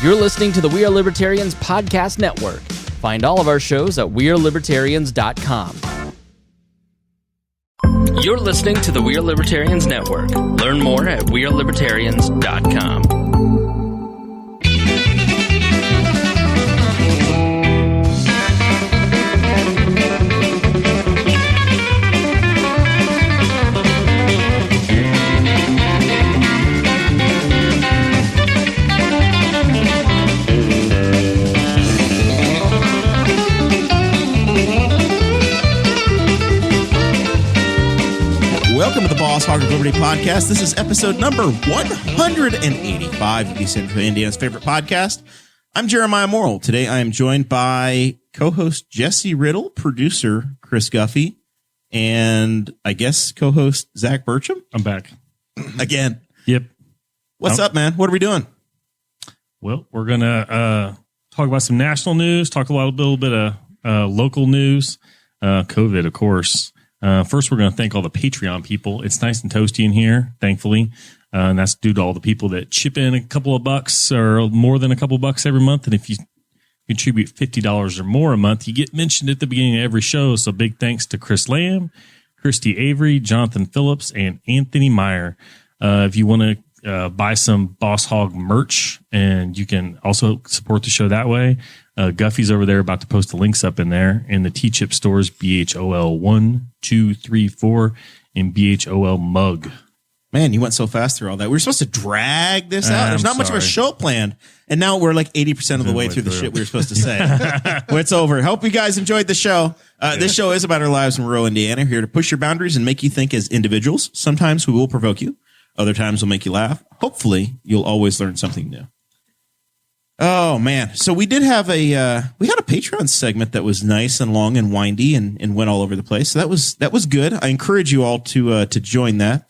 You're listening to the We Are Libertarians Podcast Network. Find all of our shows at wearelibertarians.com. You're listening to the We Are Libertarians Network. Learn more at wearelibertarians.com. Welcome to the Boss Hog of Liberty podcast. This is episode number 185 of the Central Indiana's favorite podcast. I'm Jeremiah Morrell. Today I am joined by co-host Jesse Riddle, producer Chris Guffey, and I guess co-host Zach Burcham. I'm back. Again. Yep. What's up, man? What are we doing? Well, we're going to talk about some national news, talk a little bit of local news, COVID, of course. First, we're going to thank all the Patreon people. It's nice and toasty in here, thankfully. And that's due to all the people that chip in a couple of bucks or more than a couple of bucks every month. And if you contribute $50 or more a month, you get mentioned at the beginning of every show. So big thanks to Chris Lamb, Christy Avery, Jonathan Phillips, and Anthony Meyer. If you want to buy some Boss Hog merch, and you can also support the show that way. Guffey's over there about to post the links up in there. And the T-Chip stores, BHOL 1, 2, 3, 4, and BHOL mug. Man, you went so fast through all that. We were supposed to drag this out. There's not much of a show planned. And now we're like 80% of the way through the shit we were supposed to say. Well, it's over. Hope you guys enjoyed the show. This show is about our lives in rural Indiana. We're here to push your boundaries and make you think as individuals. Sometimes we will provoke you. Other times we'll make you laugh. Hopefully, you'll always learn something new. Oh, man. So we did have we had a Patreon segment that was nice and long and windy and went all over the place. So that was good. I encourage you all to join that.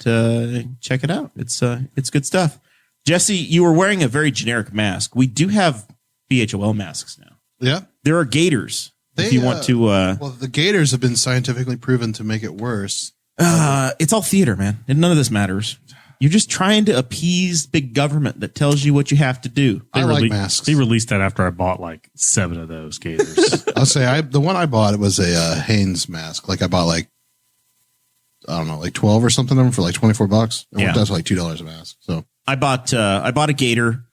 Check it out. It's good stuff. Jesse, you were wearing a very generic mask. We do have BHOL masks now. Yeah. There are gaiters. If you want to. Well, the gaiters have been scientifically proven to make it worse. It's all theater, man. And none of this matters. You're just trying to appease big government that tells you what you have to do. I like masks. They released that after I bought like 7 of those gaiters. I'll say the one I bought, it was a Hanes mask. Like I bought like 12 or something of them for like $24. It worked out to like $2 a mask. So I bought a gaiter,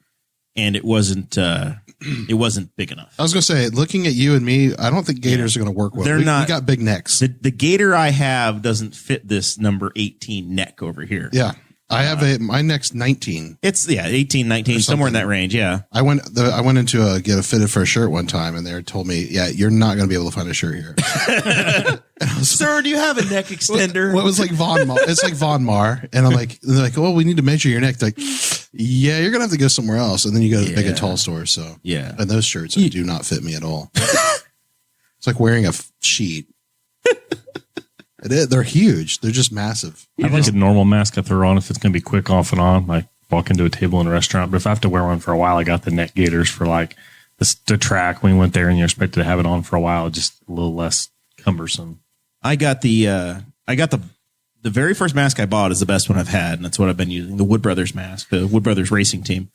and it wasn't big enough. I was gonna say, looking at you and me, I don't think gaiters are gonna work well. We got big necks. The gaiter I have doesn't fit this number 18 neck over here. Yeah. I have my neck's 19. It's 18, 19, somewhere in that range. Yeah. I went into get a fitted for a shirt one time, and they told me, yeah, you're not going to be able to find a shirt here. Sir, do you have a neck extender? Well, it was like Von Mar. It's like Von Mar. And I'm like, they're like, well, we need to measure your neck. They're like, yeah, you're going to have to go somewhere else. And then you go to the big and tall store. So yeah. And those shirts do not fit me at all. It's like wearing a sheet. They're huge. They're just massive. I like a normal mask I throw on if it's going to be quick off and on, like walk into a table in a restaurant. But if I have to wear one for a while, I got the neck gaiters for like the track when we went there, and you're expected to have it on for a while, just a little less cumbersome. I got the very first mask I bought is the best one I've had, and that's what I've been using. The Wood Brothers mask, the Wood Brothers racing team.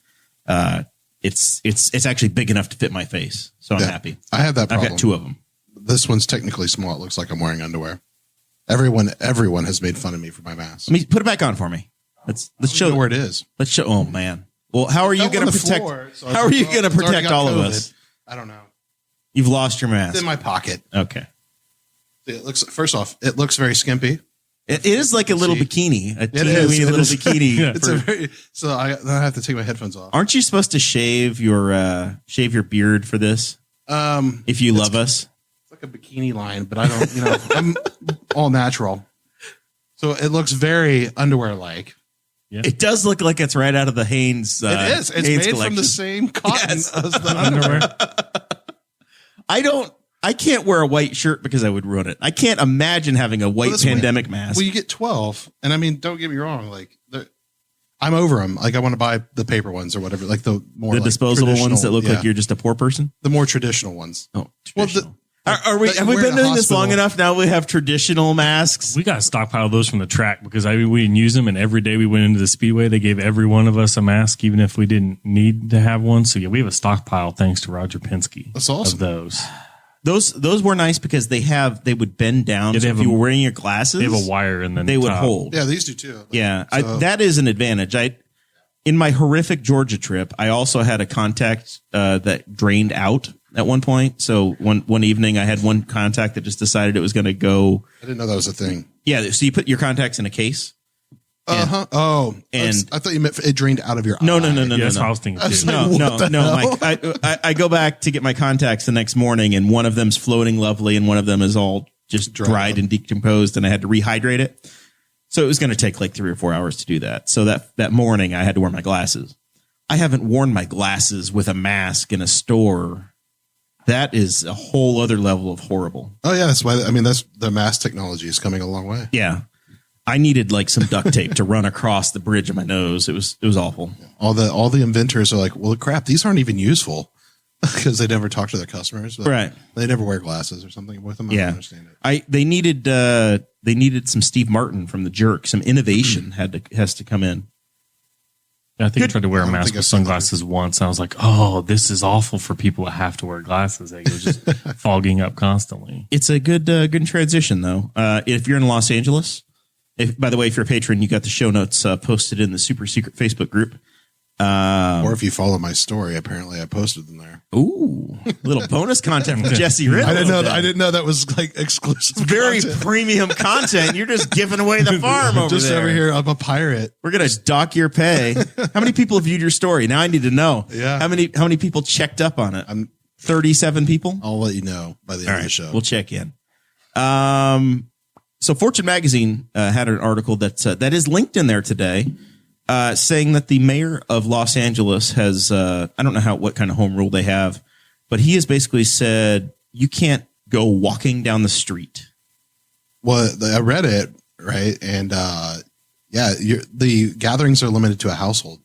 It's actually big enough to fit my face, so I'm happy. I have that problem. I've got 2 of them. This one's technically small. It looks like I'm wearing underwear. Everyone has made fun of me for my mask. Let me put it back on for me. Let's show where it is. Let's show. Oh man. Well, how are you going to protect? How are you going to protect all of us? I don't know. You've lost your mask. It's in my pocket. Okay. It looks. First off, it looks very skimpy. It is like a little bikini. It is. Little bikini. Yeah, it's a very. So I have to take my headphones off. Aren't you supposed to shave your beard for this? If you love us. Like a bikini line, but I don't, I'm all natural. So it looks very underwear-like. Yeah. It does look like it's right out of the Hanes. It is. It's Hanes made collection. from the same cotton as the underwear. I can't wear a white shirt because I would ruin it. I can't imagine having a white pandemic mask. Well, you get 12. And I mean, don't get me wrong. Like, I'm over them. Like, I want to buy the paper ones or whatever. Like the more disposable ones that look like you're just a poor person. The more traditional ones. Oh, traditional. Well, Have we been doing this long enough? Now we have traditional masks. We got a stockpile of those from the track because we didn't use them, and every day we went into the speedway, they gave every one of us a mask, even if we didn't need to have one. So yeah, we have a stockpile thanks to Roger Penske. That's awesome. Of those. Those were nice because they would bend down. Yeah, so if you were wearing your glasses, they have a wire and then they would hold. Yeah, these do too. Yeah, that is an advantage. In my horrific Georgia trip, I also had a contact that drained out at one point. So one evening, I had one contact that just decided it was going to go. I didn't know that was a thing. Yeah, so you put your contacts in a case. Oh, and I thought you meant it drained out of your eye. No. That's what I was thinking. No. Mike, I go back to get my contacts the next morning, and one of them's floating lovely, and one of them is all just dried and decomposed, and I had to rehydrate it. So it was going to take like 3 or 4 hours to do that. So that morning, I had to wear my glasses. I haven't worn my glasses with a mask in a store. That is a whole other level of horrible. Oh yeah, that's why. I mean, that's the mask technology is coming a long way. Yeah. I needed like some duct tape to run across the bridge of my nose. It was awful. All the inventors are like, well, crap, these aren't even useful because they never talk to their customers. Right. They never wear glasses or something with them. I don't understand it. They needed some Steve Martin from the Jerk. Some innovation has to come in. Yeah, I think I tried to wear a mask with sunglasses once. I was like, oh, this is awful for people that have to wear glasses. It was just fogging up constantly. It's a good transition though. If you're in Los Angeles. By the way, if you're a patron, you got the show notes posted in the super secret Facebook group. Or if you follow my story, apparently I posted them there. Ooh, little bonus content from Jesse Riddle. I didn't know that was like exclusive. Very premium content. You're just giving away the farm over just there. Over here, I'm a pirate. We're gonna dock your pay. How many people viewed your story? Now I need to know. Yeah. How many people checked up on it? 37 people. I'll let you know by the end of the show. We'll check in. So Fortune magazine had an article that is linked in there today, saying that the mayor of Los Angeles has I don't know what kind of home rule they have, but he has basically said you can't go walking down the street. Well, I read it right, and the gatherings are limited to a household.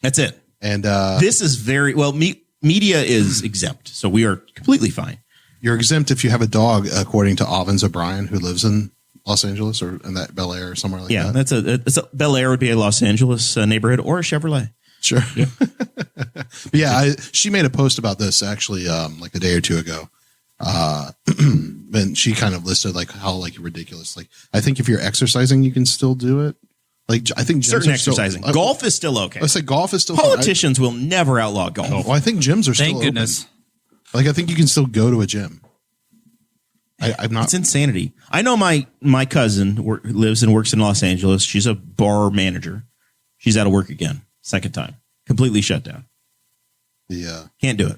That's it. And this is very well. Media is exempt, so we are completely fine. You're exempt if you have a dog, according to Ovens O'Brien, who lives in Los Angeles or in that Bel Air or somewhere like that. Yeah, that's a Bel Air would be a Los Angeles neighborhood or a Chevrolet. Sure. Yeah. She made a post about this actually like a day or two ago. And she kind of listed like how like ridiculous. Like I think if you're exercising, you can still do it. Like I think certain exercising. Golf is still okay. I say golf is still. Politicians will never outlaw golf. Well, I think gyms are still Thank goodness. Open. Like I think you can still go to a gym. I'm not. It's insanity. I know my cousin lives and works in Los Angeles. She's a bar manager. She's out of work again. Second time. Completely shut down. Can't do it.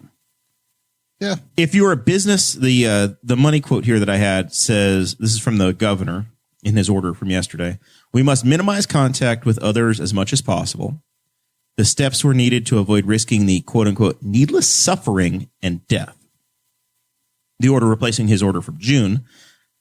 Yeah. If you're a business, the money quote here that I had says, this is from the governor in his order from yesterday. We must minimize contact with others as much as possible. The steps were needed to avoid risking the quote unquote needless suffering and death. The order replacing his order from June,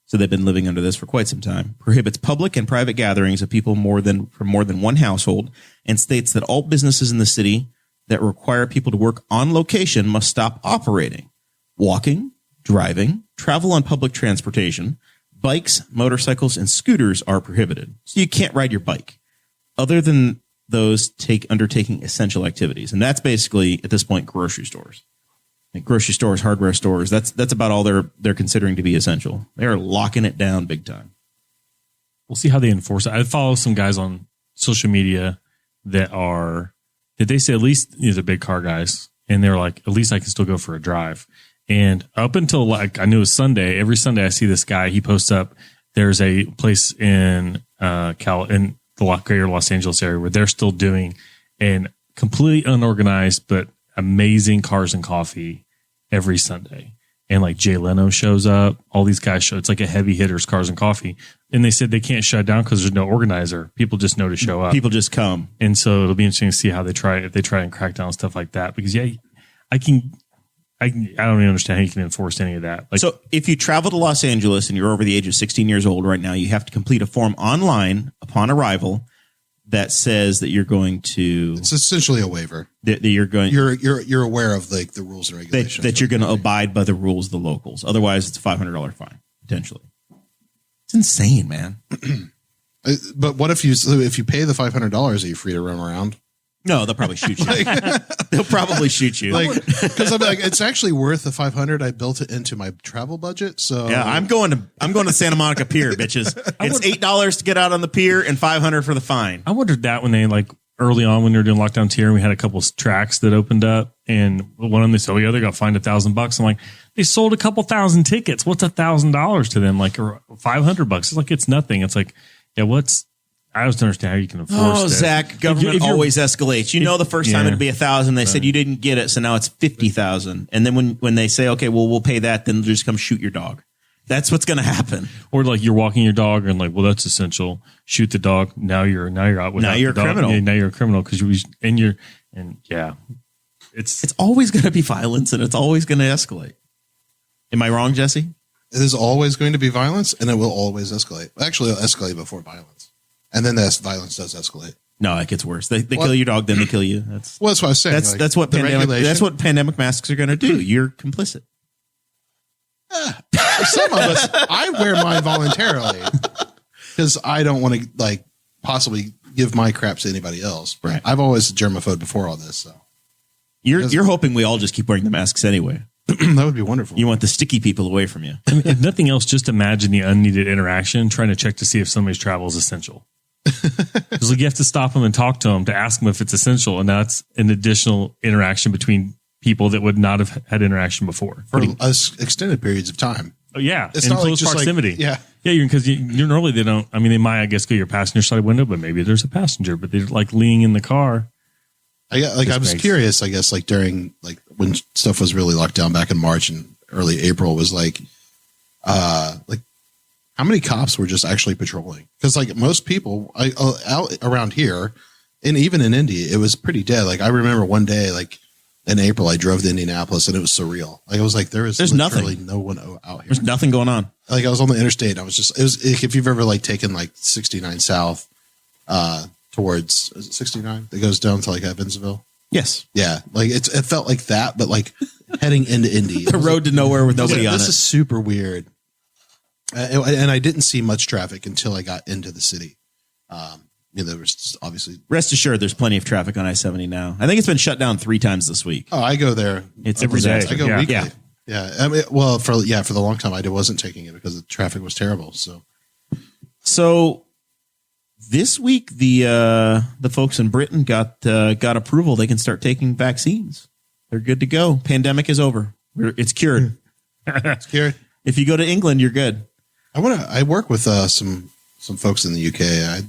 so they've been living under this for quite some time, prohibits public and private gatherings of people from more than one household and states that all businesses in the city that require people to work on location must stop operating. Walking, driving, travel on public transportation, bikes, motorcycles, and scooters are prohibited. So you can't ride your bike. Other than those undertaking essential activities. And that's basically, at this point, grocery stores. Like grocery stores, hardware stores, that's about all they're considering to be essential. They're locking it down big time. We'll see how they enforce it. I follow some guys on social media that they say at least these are big car guys, and they're like, at least I can still go for a drive. And up until like I knew it was Sunday, every Sunday I see this guy. He posts up. There's a place in in the greater Los Angeles area where they're still doing an completely unorganized but amazing cars and coffee every Sunday. And like Jay Leno shows up, all these guys show. It's like a heavy hitters, cars and coffee. And they said they can't shut down because there's no organizer. People just know to show up. People just come. And so it'll be interesting to see how if they try and crack down on stuff like that. Because I don't even understand how you can enforce any of that. Like, so if you travel to Los Angeles and you're over the age of 16 years old right now, you have to complete a form online upon arrival that says that you're going to. It's essentially a waiver. That you're going. You're aware of like the rules and regulations. That you're going to abide by the rules of the locals. Otherwise, it's a $500 fine potentially. It's insane, man. But what if you pay the $500? Are you free to roam around? No, they'll probably shoot you. They'll probably shoot you. Because I'm like, it's actually worth the $500. I built it into my travel budget. So yeah, I'm going to Santa Monica Pier, bitches. It's $8 to get out on the pier and $500 for the fine. I wondered that when they early on when they were doing lockdown tier, and we had a couple of tracks that opened up, and one of them they said, "Oh yeah, they got fined $1,000." I'm like, they sold a couple thousand tickets. What's $1,000 to them? Like $500. It's like it's nothing. It's like, yeah, what's I just don't understand how you can enforce that. Zach, government always escalates. You know, the first time it'd be 1,000. They said you didn't get it, so now it's 50,000. And then when they say, okay, well, we'll pay that, then they'll just come shoot your dog. That's what's going to happen. Or you're walking your dog and well, that's essential. Shoot the dog. Now you're out. Now you're a criminal. Yeah, now you're a criminal because it's always going to be violence and it's always going to escalate. Am I wrong, Jesse? It is always going to be violence and it will always escalate. Actually, it'll escalate before violence. And then that violence does escalate. No, it gets worse. They kill your dog, then they kill you. That's what I was saying. That's what pandemic masks are going to do. You're complicit. Some of us, I wear mine voluntarily because I don't want to possibly give my craps to anybody else. Right. I've always germaphobe before all this. So you're hoping we all just keep wearing the masks anyway. That would be wonderful. You want the sticky people away from you. I mean, if nothing else, just imagine the unneeded interaction trying to check to see if somebody's travel is essential. Because you have to stop them and talk to them to ask them if it's essential, and that's an additional interaction between people that would not have had interaction before for extended periods of time. Oh yeah, it's in not close proximity. yeah, because you normally they don't. I mean, they might I guess go your passenger side window, but maybe there's a passenger, but they're leaning in the car. I was curious. I guess during when stuff was really locked down back in March and early April was how many cops were just actually patrolling? Because most people out around here, and even in Indy, it was pretty dead. I remember one day, in April, I drove to Indianapolis, and it was surreal. It was there's nothing, no one out here. There's nothing going on. I was on the interstate, and it was if you've ever taken 69 south towards 69 that goes down to Evansville. Yes. Yeah. It felt like that, but heading into Indy, the road to nowhere with nobody on it. This is super weird. And I didn't see much traffic until I got into the city. There was obviously. Rest assured, there's plenty of traffic on I-70 now. I think it's been shut down 3 times this week. Oh, I go there. It's every day. I go weekly. Yeah. I mean, for the long time, I wasn't taking it because the traffic was terrible. So this week, the folks in Britain got approval. They can start taking vaccines. They're good to go. Pandemic is over. It's cured. It's cured. If you go to England, you're good. I work with some folks in the UK. I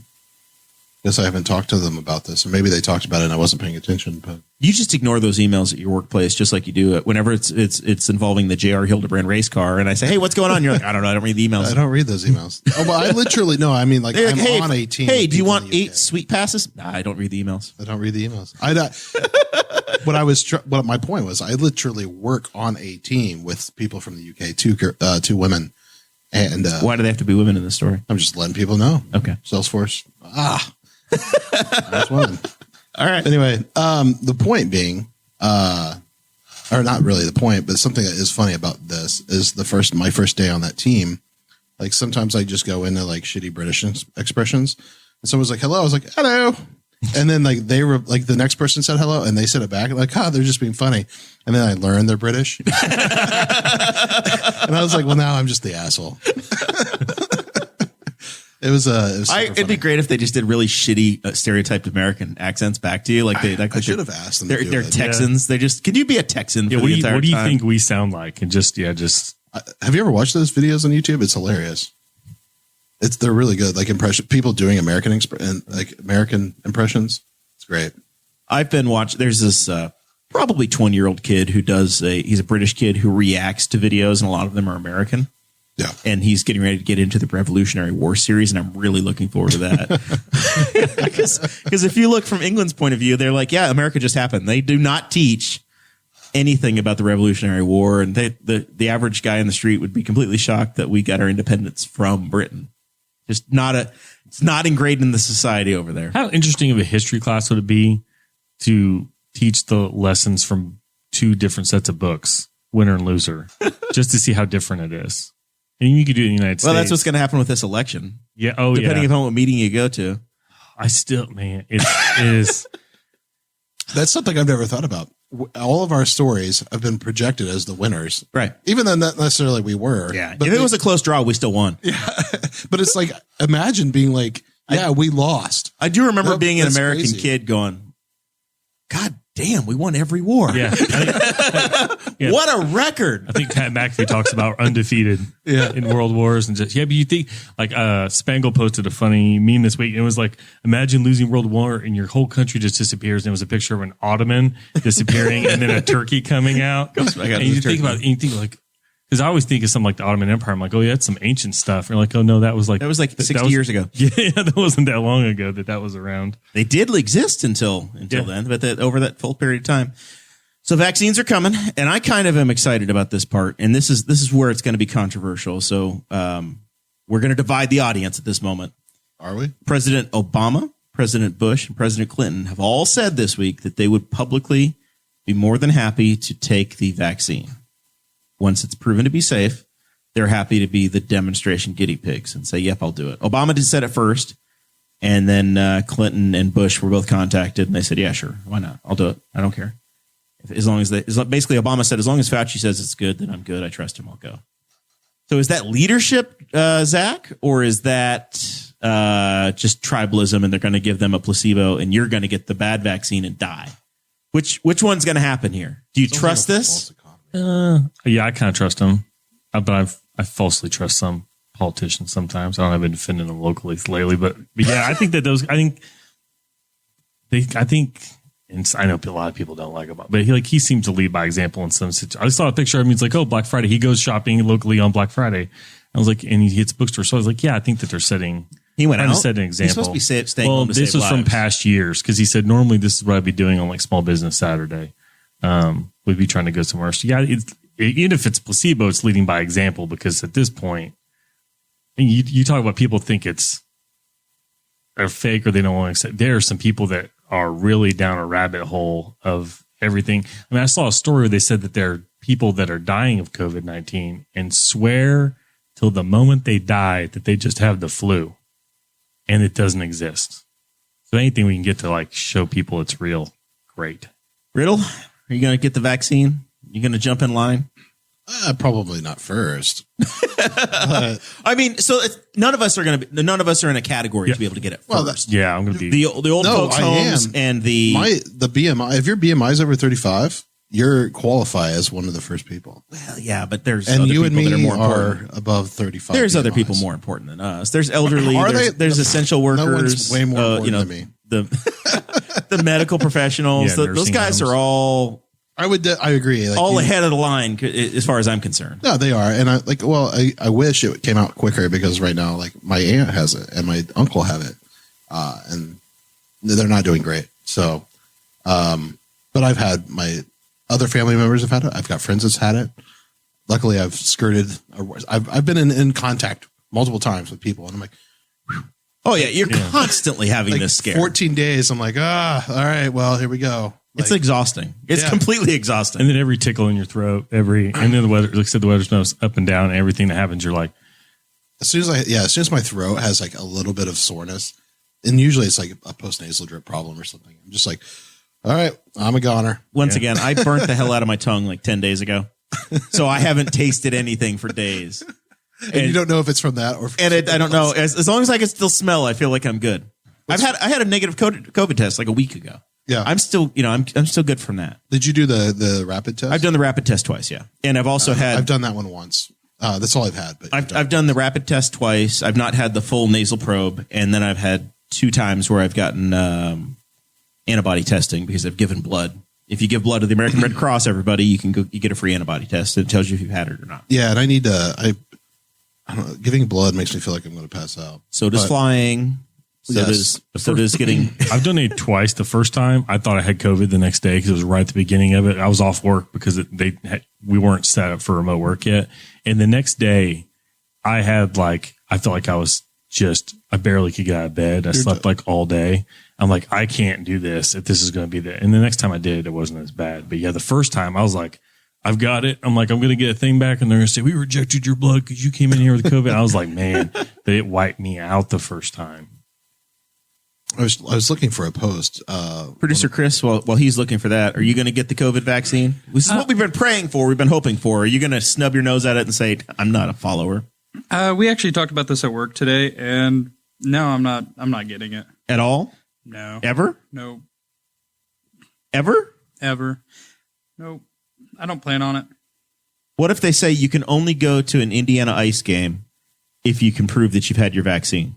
guess I haven't talked to them about this, or maybe they talked about it and I wasn't paying attention. But you just ignore those emails at your workplace, just like you do it whenever it's involving the JR Hildebrand race car. And I say, hey, what's going on? You're like, I don't know. I don't read the emails. I don't read those emails. Oh, well, I literally no. I mean, I'm hey, on a team. Hey, do you want 8 sweet passes? Nah, I don't read the emails. I don't read the emails. What my point was, I literally work on a team with people from the UK, two women. And why do they have to be women in this story? I'm just letting people know. Okay. Salesforce. That's women. All right. Anyway, the point being, or not really the point, but something that is funny about this is my first day on that team. Sometimes I just go into shitty British expressions, and someone's like, "Hello," I was like, "Hello," and then they were the next person said hello, and they said it back, they're just being funny, and then I learned they're British, and I was like, well, now I'm just the asshole. It was it'd be great if they just did really shitty stereotyped American accents back to you. I should have asked them. They're Texans. Yeah. Could you be a Texan? Yeah. For the entire what do you time? think we sound like? And just have you ever watched those videos on YouTube? It's hilarious. They're really good. People doing American impressions. It's great. I've been watching. There's this probably 20-year-old kid who he's a British kid who reacts to videos, and a lot of them are American. Yeah. And he's getting ready to get into the Revolutionary War series, and I'm really looking forward to that. Because if you look from England's point of view, they're like, yeah, America just happened. They do not teach anything about the Revolutionary War, and the average guy in the street would be completely shocked that we got our independence from Britain. Just it's not ingrained in the society over there. How interesting of a history class would it be to teach the lessons from two different sets of books, winner and loser, just to see how different it is? And you could do it in the United States. Well, that's what's going to happen with this election. Yeah. Depending upon what meeting you go to. Man, it is. That's something I've never thought about. All of our stories have been projected as the winners. Right. Even though not necessarily we were. Yeah. But if it was a close draw, we still won. Yeah. But it's like, imagine being like, we lost. I do remember being an American crazy. kid going, God damn, we won every war. Yeah. What a record. I think Pat McAfee talks about undefeated in world wars and just, but you think like, Spangle posted a funny meme this week. It was like, imagine losing World War and your whole country just disappears. And it was a picture of an Ottoman disappearing and then a turkey coming out. And you think about anything like, because I always think of something like the Ottoman Empire. I'm like, oh yeah, it's some ancient stuff. And you're like, oh no, that was like 60 years ago. Yeah, that wasn't that long ago that was around. They did exist until then, but over that full period of time. So vaccines are coming, and I kind of am excited about this part. And this is where it's going to be controversial. So we're going to divide the audience at this moment. Are we? President Obama, President Bush, and President Clinton have all said this week that they would publicly be more than happy to take the vaccine. Once it's proven to be safe, they're happy to be the demonstration guinea pigs and say, yep, I'll do it. Obama did said it first, and then Clinton and Bush were both contacted, and they said, yeah, sure, why not? I'll do it. I don't care. Basically Obama said, as long as Fauci says it's good, then I'm good. I trust him. I'll go. So is that leadership, Zach, or is that just tribalism, and they're going to give them a placebo, and you're going to get the bad vaccine and die? Which one's going to happen here? Do you trust this? Yeah, I kind of trust them, but I falsely trust some politicians sometimes. I don't have been defending them locally lately, but yeah, I think that and I know a lot of people don't like him, but he seems to lead by example in some situations. I saw a picture of him. He's like, oh, Black Friday. He goes shopping locally on Black Friday. I was like, and he hits bookstores. So I was like, yeah, I think that they're setting. He went out. Set an example. He's supposed to be staying home to this save was from lives. past years because he said normally this is what I'd be doing on like Small Business Saturday. We'd be trying to go somewhere. So yeah, even if it's placebo, it's leading by example because at this point, you talk about people think it's fake or they don't want to accept. There are some people that are really down a rabbit hole of everything. I mean, I saw a story where they said that there are people that are dying of COVID-19 and swear till the moment they die that they just have the flu and it doesn't exist. So anything we can get to like show people it's real, great. Riddle, are you going to get the vaccine? You going to jump in line? Probably not first. I mean, so none of us are in a category to be able to get it first. Yeah, I'm going to be the old folks' homes and the BMI. If your BMI is over 35, you qualify as one of the first people. Well, yeah, but there's and other you people and me that are more important. Above 35. There's BMIs. other people more important than us. There's elderly. Are they? There's essential workers. No one's way more important than me. The medical professionals. Those guys homes. are all. I agree. Like, all ahead of the line, as far as I'm concerned. No, they are, and I wish it came out quicker because right now, like my aunt has it and my uncle have it, and they're not doing great. So, but I've had my other family members have had it. I've got friends that's had it. Luckily, I've skirted. I've been in contact multiple times with people, and I'm like, whew. Oh yeah, you're constantly having like this scare. 14 days. I'm like, all right, well, here we go. It's exhausting. It's completely exhausting. And then every tickle in your throat, and then the weather, like I said, the weather smells up and down, and everything that happens, you're like, as soon as my throat has like a little bit of soreness, and usually it's like a post-nasal drip problem or something. I'm just like, all right, I'm a goner. Once again, I burnt the hell out of my tongue like 10 days ago. So I haven't tasted anything for days. And you don't know if it's from that or from I don't know. As long as I can still smell, I feel like I'm good. I had a negative COVID test like a week ago. Yeah. I'm still, I'm still good from that. Did you do the rapid test? I've done the rapid test twice. Yeah. And I've also I've done that one once. That's all I've had, but I've done the rapid test twice. I've not had the full nasal probe. And then I've had 2 times where I've gotten, antibody testing because I've given blood. If you give blood to the American Red Cross, everybody, you get a free antibody test. It tells you if you've had it or not. Yeah. And I need to, I don't know, giving blood makes me feel like I'm going to pass out. So does flying. So does getting. I've done it twice. The first time I thought I had COVID the next day because it was right at the beginning of it. I was off work because we weren't set up for remote work yet. And the next day I felt like I was I barely could get out of bed. I slept like all day. I'm like, I can't do this if this is going to be there. And the next time I did, it wasn't as bad. But yeah, the first time I was like, I've got it. I'm like, I'm going to get a thing back. And they're going to say, we rejected your blood because you came in here with COVID. I was like, man, it wiped me out the first time. I was looking for a post. Producer Chris, while he's looking for that, are you going to get the COVID vaccine? This is what we've been praying for. We've been hoping for. Are you going to snub your nose at it and say, I'm not a follower? We actually talked about this at work today, and no, I'm not getting it. At all? No. Ever? No. Ever? Ever. Nope. I don't plan on it. What if they say you can only go to an Indiana Ice game if you can prove that you've had your vaccine?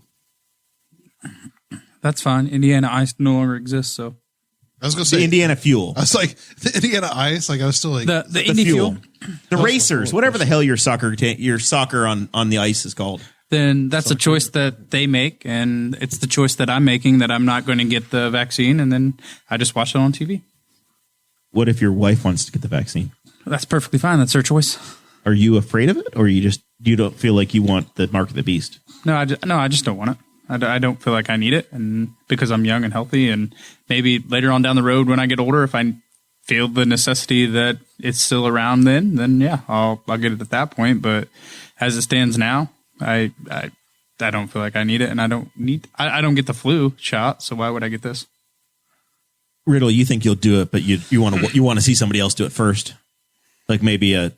That's fine. Indiana Ice no longer exists, so. I was going to say the Indiana Fuel. I was like, the Indiana Ice. Like I was still like the Indy Fuel. The racers, whatever the hell your soccer on the ice is called. Then that's a choice that they make, and it's the choice that I'm making that I'm not going to get the vaccine, and then I just watch it on TV. What if your wife wants to get the vaccine? That's perfectly fine. That's her choice. Are you afraid of it, or you don't feel like you want the mark of the beast? No, I just don't want it. I don't feel like I need it, and because I'm young and healthy, and maybe later on down the road when I get older, if I feel the necessity that it's still around, then yeah, I'll get it at that point. But as it stands now, I don't feel like I need it, and I don't get the flu shot, so why would I get this? Riddle, you think you'll do it, but you want to see somebody else do it first, like maybe a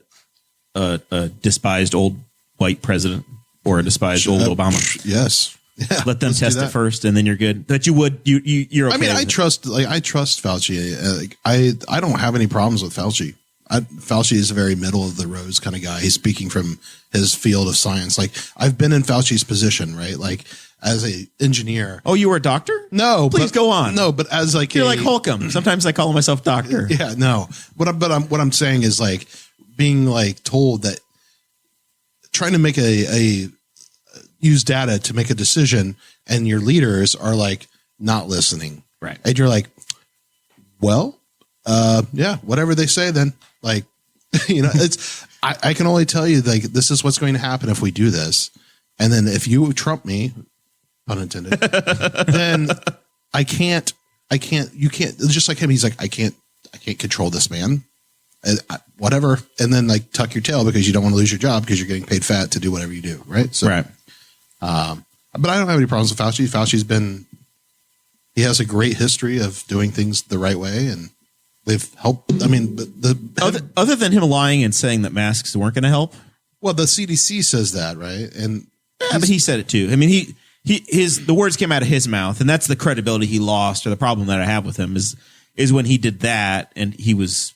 despised old white president or a despised old Obama. Yes. Yeah, let them test it first, and then you're good. But you're okay. I mean, I trust Fauci. I don't have any problems with Fauci. Fauci is a very middle of the road kind of guy. He's speaking from his field of science. Like I've been in Fauci's position, right? Like as a engineer. Oh, you were a doctor? No, please go on. No, but as like you're like Holcomb. Sometimes I call myself doctor. Yeah, no. What I'm saying is like being like told that trying to make use data to make a decision, and your leaders are like not listening. Right. And you're like, well, yeah, whatever they say then. Like, it's I can only tell you like this is what's going to happen if we do this. And then if you trump me, pun intended, then you can't just like him, he's like, I can't control this man. Whatever. And then like tuck your tail because you don't want to lose your job because you're getting paid fat to do whatever you do. Right. So right. But I don't have any problems with Fauci. He has a great history of doing things the right way, and they've helped. I mean, other than him lying and saying that masks weren't going to help. Well, the CDC says that, right? And but he said it too. I mean, the words came out of his mouth, and that's the credibility he lost, or the problem that I have with him is when he did that, and he was.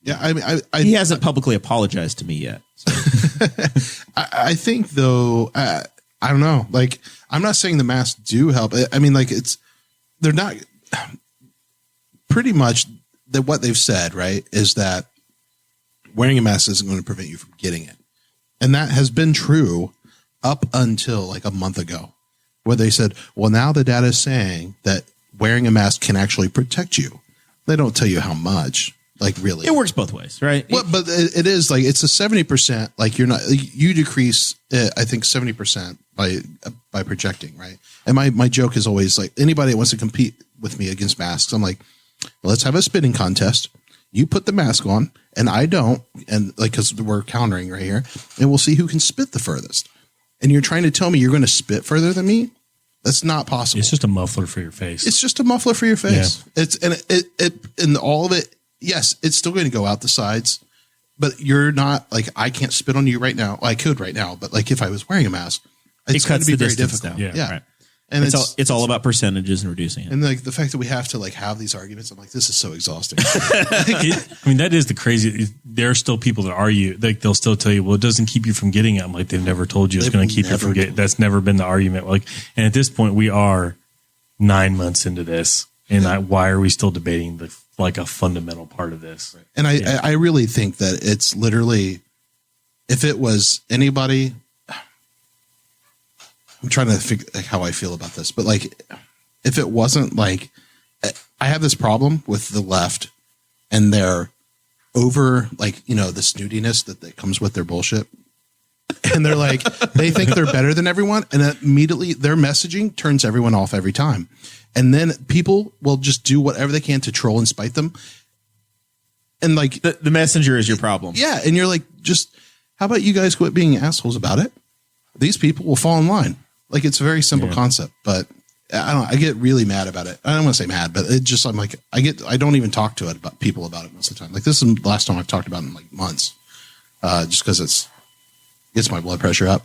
Yeah, I mean, he hasn't publicly apologized to me yet. So. I think though, I don't know. Like, I'm not saying the masks do help. I mean, like they're not. Pretty much that what they've said, right, is that wearing a mask isn't going to prevent you from getting it, and that has been true up until like a month ago, where they said, well, now the data is saying that wearing a mask can actually protect you. They don't tell you how much. Like really, it works both ways, right? Well, but it is like it's a 70%. Like you decrease, I think 70% by projecting, right? And my joke is always like anybody that wants to compete with me against masks, I'm like, let's have a spitting contest. You put the mask on, and I don't, and like because we're countering right here, and we'll see who can spit the furthest. And you're trying to tell me you're going to spit further than me? That's not possible. It's just a muffler for your face. It's just a muffler for your face. Yeah. And all of it. Yes, it's still going to go out the sides, but you're not like I can't spit on you right now. Well, I could right now, but like if I was wearing a mask, it's going to be very difficult. Down. Yeah. Right. And it's all about percentages and reducing it. And like the fact that we have to like have these arguments, I'm like, this is so exhausting. I mean, that is the crazy. There are still people that argue, like they'll still tell you, well, it doesn't keep you from getting it. I'm like, they've never told you it's going to keep you from getting. That's never been the argument. Like, and at this point, we are 9 months into this, and why are we still debating like a fundamental part of this? And I really think that it's literally, if it was anybody. I'm trying to figure how I feel about this, but like, if it wasn't like, I have this problem with the left and their over, like, the snootiness that comes with their bullshit. And they're like, they think they're better than everyone. And immediately their messaging turns everyone off every time. And then people will just do whatever they can to troll and spite them. And like the messenger is your problem. Yeah. And you're like, just how about you guys quit being assholes about it? These people will fall in line. Like, it's a very simple concept, but I don't know. I get really mad about it. I don't want to say mad, but it just, I'm like, I don't even talk to people about it most of the time. Like, this is the last time I've talked about it in like months, just because it gets my blood pressure up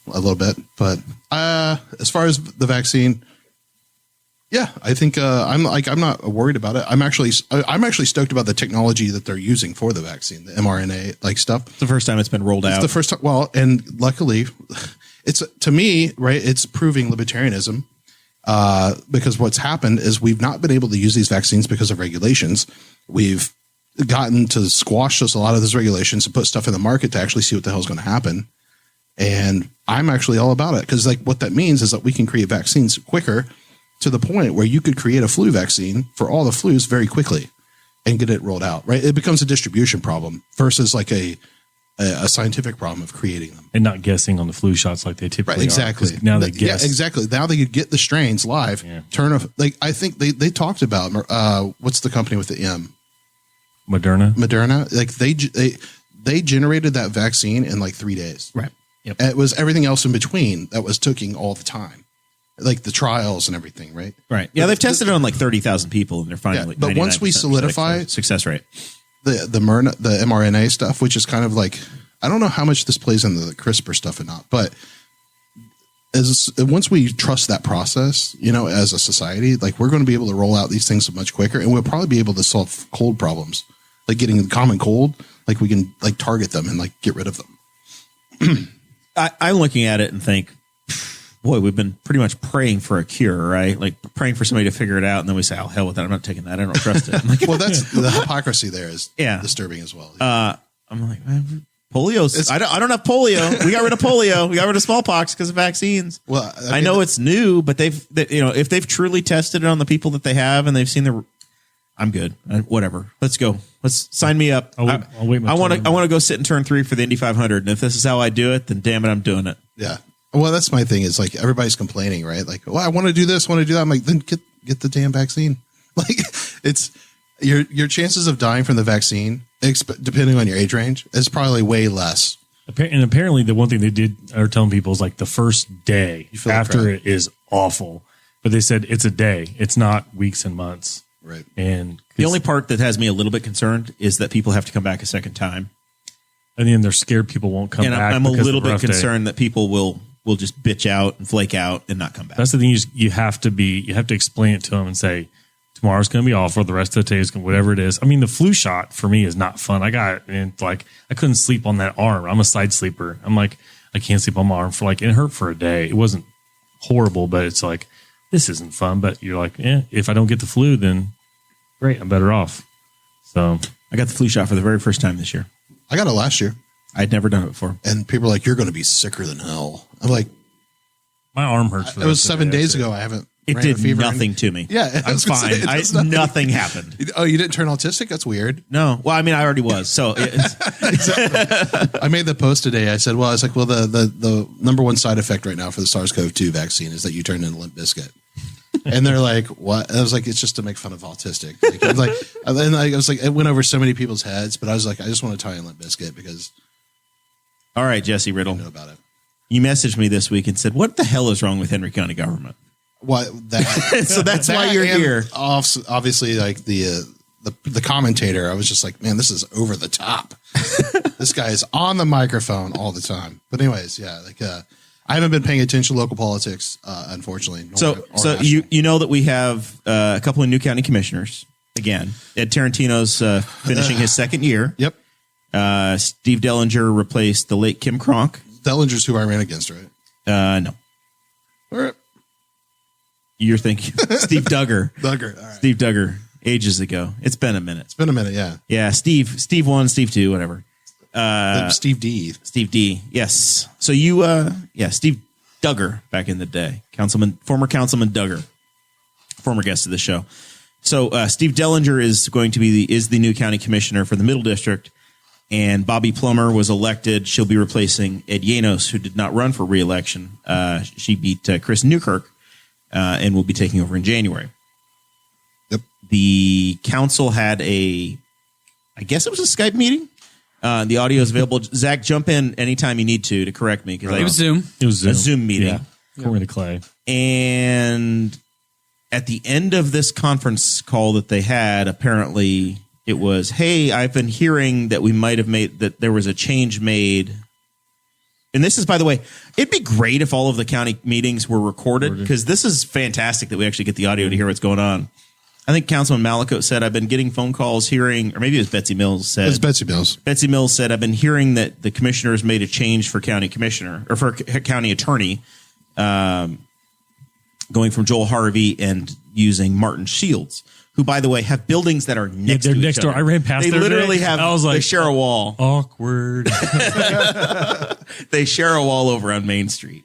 a little bit. But as far as the vaccine, yeah, I think I'm not worried about it. I'm actually stoked about the technology that they're using for the vaccine, the mRNA like stuff. It's the first time it's been rolled out. It's the first time. Well, and luckily, it's, to me, right, it's proving libertarianism. Because what's happened is we've not been able to use these vaccines because of regulations. We've gotten to squash just a lot of those regulations and put stuff in the market to actually see what the hell is going to happen. And I'm actually all about it, because like what that means is that we can create vaccines quicker, to the point where you could create a flu vaccine for all the flus very quickly and get it rolled out, right? It becomes a distribution problem versus like a scientific problem of creating them. And not guessing on the flu shots like they typically right, exactly. are. Now they guess. Yeah, exactly. Now they could get the strains live. Yeah. I think they talked about, what's the company with the M? Moderna. Like they generated that vaccine in like 3 days. Right. Yep. And it was everything else in between that was taking all the time. Like the trials and everything, right? Right. Yeah, they've tested it on like 30,000 people, and they're finding like 99% but once we solidify success rate, the mRNA stuff, which is kind of like, I don't know how much this plays into the CRISPR stuff or not, but once we trust that process, as a society, like we're going to be able to roll out these things much quicker, and we'll probably be able to solve cold problems, like getting the common cold. Like we can like target them and like get rid of them. I'm looking at it and think, boy, we've been pretty much praying for a cure, right? Like praying for somebody to figure it out, and then we say, "Oh, hell with that! I'm not taking that. I don't trust it." Like, well, that's the hypocrisy there is disturbing as well. I'm like, man, polio's. I don't have polio. We got rid of polio. We got rid of smallpox because of vaccines. Well, I know it's new, but if they've truly tested it on the people that they have, and they've seen I'm good. Whatever. Let's go. Let's sign me up. I'll wait. I want to go sit in turn 3 for the Indy 500, and if this is how I do it, then damn it, I'm doing it. Yeah. Well, that's my thing. Is like everybody's complaining, right? Like, well, I want to do this, want to do that. I'm like, then get the damn vaccine. Like, it's your chances of dying from the vaccine, depending on your age range, is probably way less. And apparently, the one thing they are telling people is like the first day after it is awful, but they said it's a day. It's not weeks and months. Right. And the only part that has me a little bit concerned is that people have to come back a second time, and then they're scared people won't come back. And I'm a little bit concerned that people will just bitch out and flake out and not come back. That's the thing. You have to explain it to them and say, tomorrow's going to be awful. The rest of the day is going, whatever it is. I mean, the flu shot for me is not fun. I got it, and like, I couldn't sleep on that arm. I'm a side sleeper. I'm like, I can't sleep on my arm for like, it hurt for a day. It wasn't horrible, but it's like, this isn't fun. But you're like, if I don't get the flu, then great, I'm better off. So I got the flu shot for the very first time this year. I got it last year. I'd never done it before. And people are like, you're going to be sicker than hell. I'm like, my arm hurts. It was 7 days ago. I haven't. It did nothing to me. Yeah. I'm fine. Nothing happened. Oh, you didn't turn autistic? That's weird. No. Well, I mean, I already was. So exactly. I made the post today. I said, the number one side effect right now for the SARS-CoV-2 vaccine is that you turn into Limp Bizkit. And they're like, what? And I was like, it's just to make fun of autistic. I was like, it went over so many people's heads, but I was like, I just want to tie in Limp Bizkit because. All right, Jesse Riddle. I know about it. You messaged me this week and said, what the hell is wrong with Henry County government? What? So that's why you're here. Obviously, like the commentator, I was just like, man, this is over the top. This guy is on the microphone all the time. But anyways, yeah, I haven't been paying attention to local politics, unfortunately. So you know that we have a couple of new county commissioners again. Ed Tarantino's finishing his second year. Yep. Steve Dellinger replaced the late Kim Kronk. Dellinger's who I ran against, right? No. All right. You're thinking Steve Duggar. Duggar. All right. Steve Duggar, ages ago. It's been a minute. Yeah. Yeah, Steve 1, Steve 2, whatever. Steve D. Steve D. Yes. So Steve Duggar back in the day. Former Councilman Duggar. Former guest of the show. So Steve Dellinger is going to be the new county commissioner for the Middle District. and Bobby Plummer was elected. She'll be replacing Ed Yanos, who did not run for re-election. She beat Chris Newkirk and will be taking over in January. Yep. The council had I guess it was a Skype meeting. The audio is available. Zach, jump in anytime you need to correct me. It was Zoom. It was Zoom. A Zoom meeting. Yeah. According to Clay. And at the end of this conference call that they had, apparently it was, hey, I've been hearing that we might have made, that there was a change made. And this is, by the way, it'd be great if all of the county meetings were recorded, because this is fantastic that we actually get the audio to hear what's going on. I think Councilman Malakote said, I've been getting phone calls hearing, or maybe it was Betsy Mills said. It was Betsy Mills. Betsy Mills said, I've been hearing that the commissioners made a change for county commissioner, or for county attorney, going from Joel Harvey and using Martin Shields, who, by the way, have buildings that are next to each door. other. I ran past They there literally today. have, I was like, they share a wall. Awkward. They share a wall over on Main Street.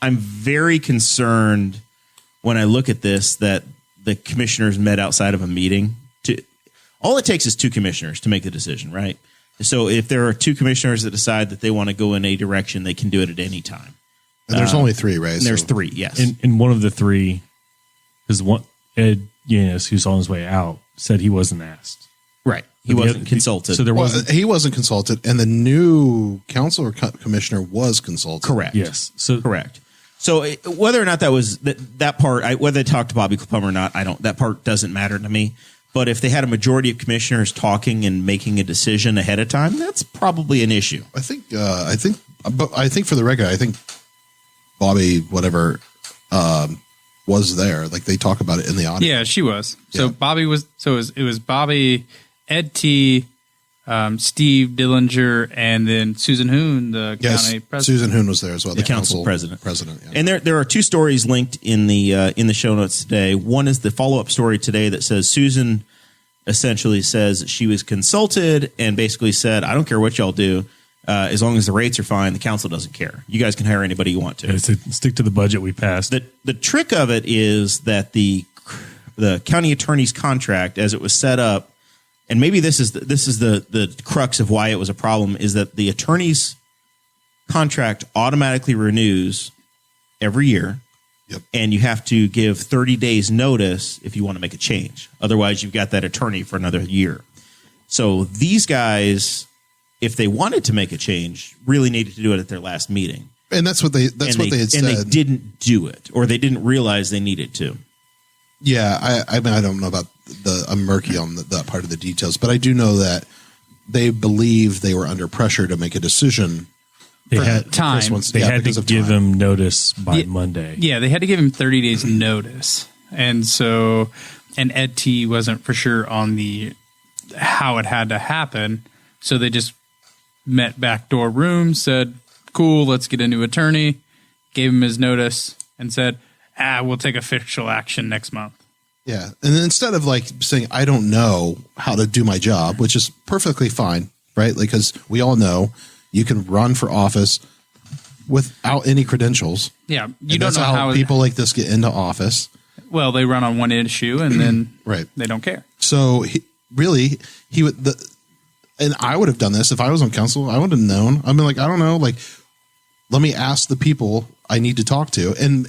I'm very concerned when I look at this that the commissioners met outside of a meeting. All it takes is two commissioners to make the decision, right? So if there are two commissioners that decide that they want to go in a direction, they can do it at any time. And there's only three, right? And there's three, yes. And one of the three is Ed Yanis, who's on his way out, said he wasn't asked. Right. He wasn't consulted. So there wasn't. He wasn't consulted, and the new council or commissioner was consulted. Correct. Yes. So correct. So whether or not that was that part, whether they talked to Bobby Plummer or not, that part doesn't matter to me. But if they had a majority of commissioners talking and making a decision ahead of time, that's probably an issue. I think for the record, I think Bobby, whatever, was there. Like they talk about it in the audio. Yeah, she was. So Yeah. Bobby was. So it was Bobby, Ed T, Steve Dillinger, and then Susan Hoon, the county president. Susan Hoon was there as well. The council president. Yeah. And there are two stories linked in the show notes today. One is the follow-up story today that says Susan essentially says she was consulted and basically said, I don't care what y'all do. As long as the rates are fine, the council doesn't care. You guys can hire anybody you want to. Stick to the budget we passed. The trick of it is that the county attorney's contract, as it was set up, and maybe this is the crux of why it was a problem, is that the attorney's contract automatically renews every year. Yep. And you have to give 30 days notice if you want to make a change. Otherwise, you've got that attorney for another year. So these guys, if they wanted to make a change, really needed to do it at their last meeting. And that's what they had said. And they didn't do it, or they didn't realize they needed to. Yeah, I mean, I don't know about I'm murky on that part of the details, but I do know that they believe they were under pressure to make a decision. They had time. They had to give him notice by Monday. Yeah, they had to give him 30 days notice. And so, and Ed T wasn't for sure on how it had to happen. So they just met backdoor room, said, cool, let's get a new attorney, gave him his notice, and said, we'll take official action next month. Yeah. And then instead of like saying, I don't know how to do my job, which is perfectly fine, right? Like, because we all know you can run for office without any credentials. Yeah. You And don't that's know how people like this get into office. Well, they run on one issue and then Right. they don't care. So he would, and I would have done this if I was on council. I would have known. I mean, like, I don't know. Like, let me ask the people I need to talk to. And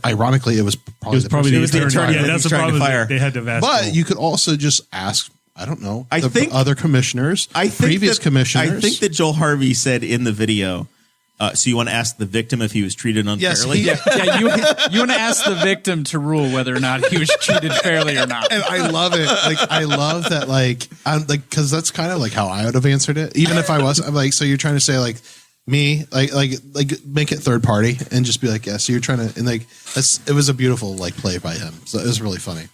ironically, it was probably the attorney. Yeah, that's the trying to problem. fire. They had to ask. But you could also just ask, I don't know, I think other commissioners, previous commissioners. I think that Joel Harvey said in the video, so you want to ask the victim if he was treated unfairly? Yes, Yeah, you want to ask the victim to rule whether or not he was treated fairly or not. And I love it. Like, I love that. Like, I'm like, because that's kind of like how I would have answered it, even if I was. I'm like, so you're trying to say like me, like make it third party and just be like, yeah. So you're trying to, and like it was a beautiful like play by him. So it was really funny.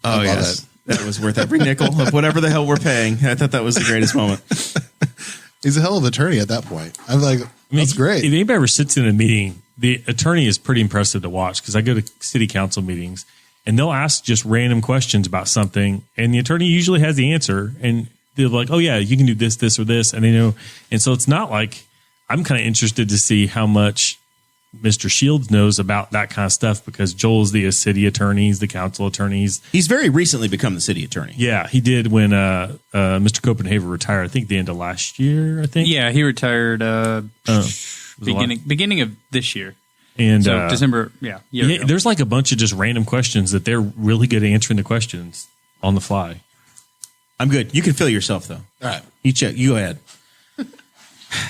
Oh yes, that was worth every nickel of whatever the hell we're paying. I thought that was the greatest moment. He's a hell of an attorney at that point. I'm like, that's great. If anybody ever sits in a meeting, the attorney is pretty impressive to watch, because I go to city council meetings and they'll ask just random questions about something, and the attorney usually has the answer, and they're like, oh yeah, you can do this, this, or this, and they know. And so it's not like, I'm kind of interested to see how much Mr. Shields knows about that kind of stuff because Joel's the city attorney, he's the council attorney. He's very recently become the city attorney. Yeah, he did when Mr. Copenhagen retired. I think the end of last year. I think. Yeah, he retired beginning of this year. And so December. Yeah, there's like a bunch of just random questions that they're really good at answering the questions on the fly. I'm good. You can fill yourself though. All right. You go ahead.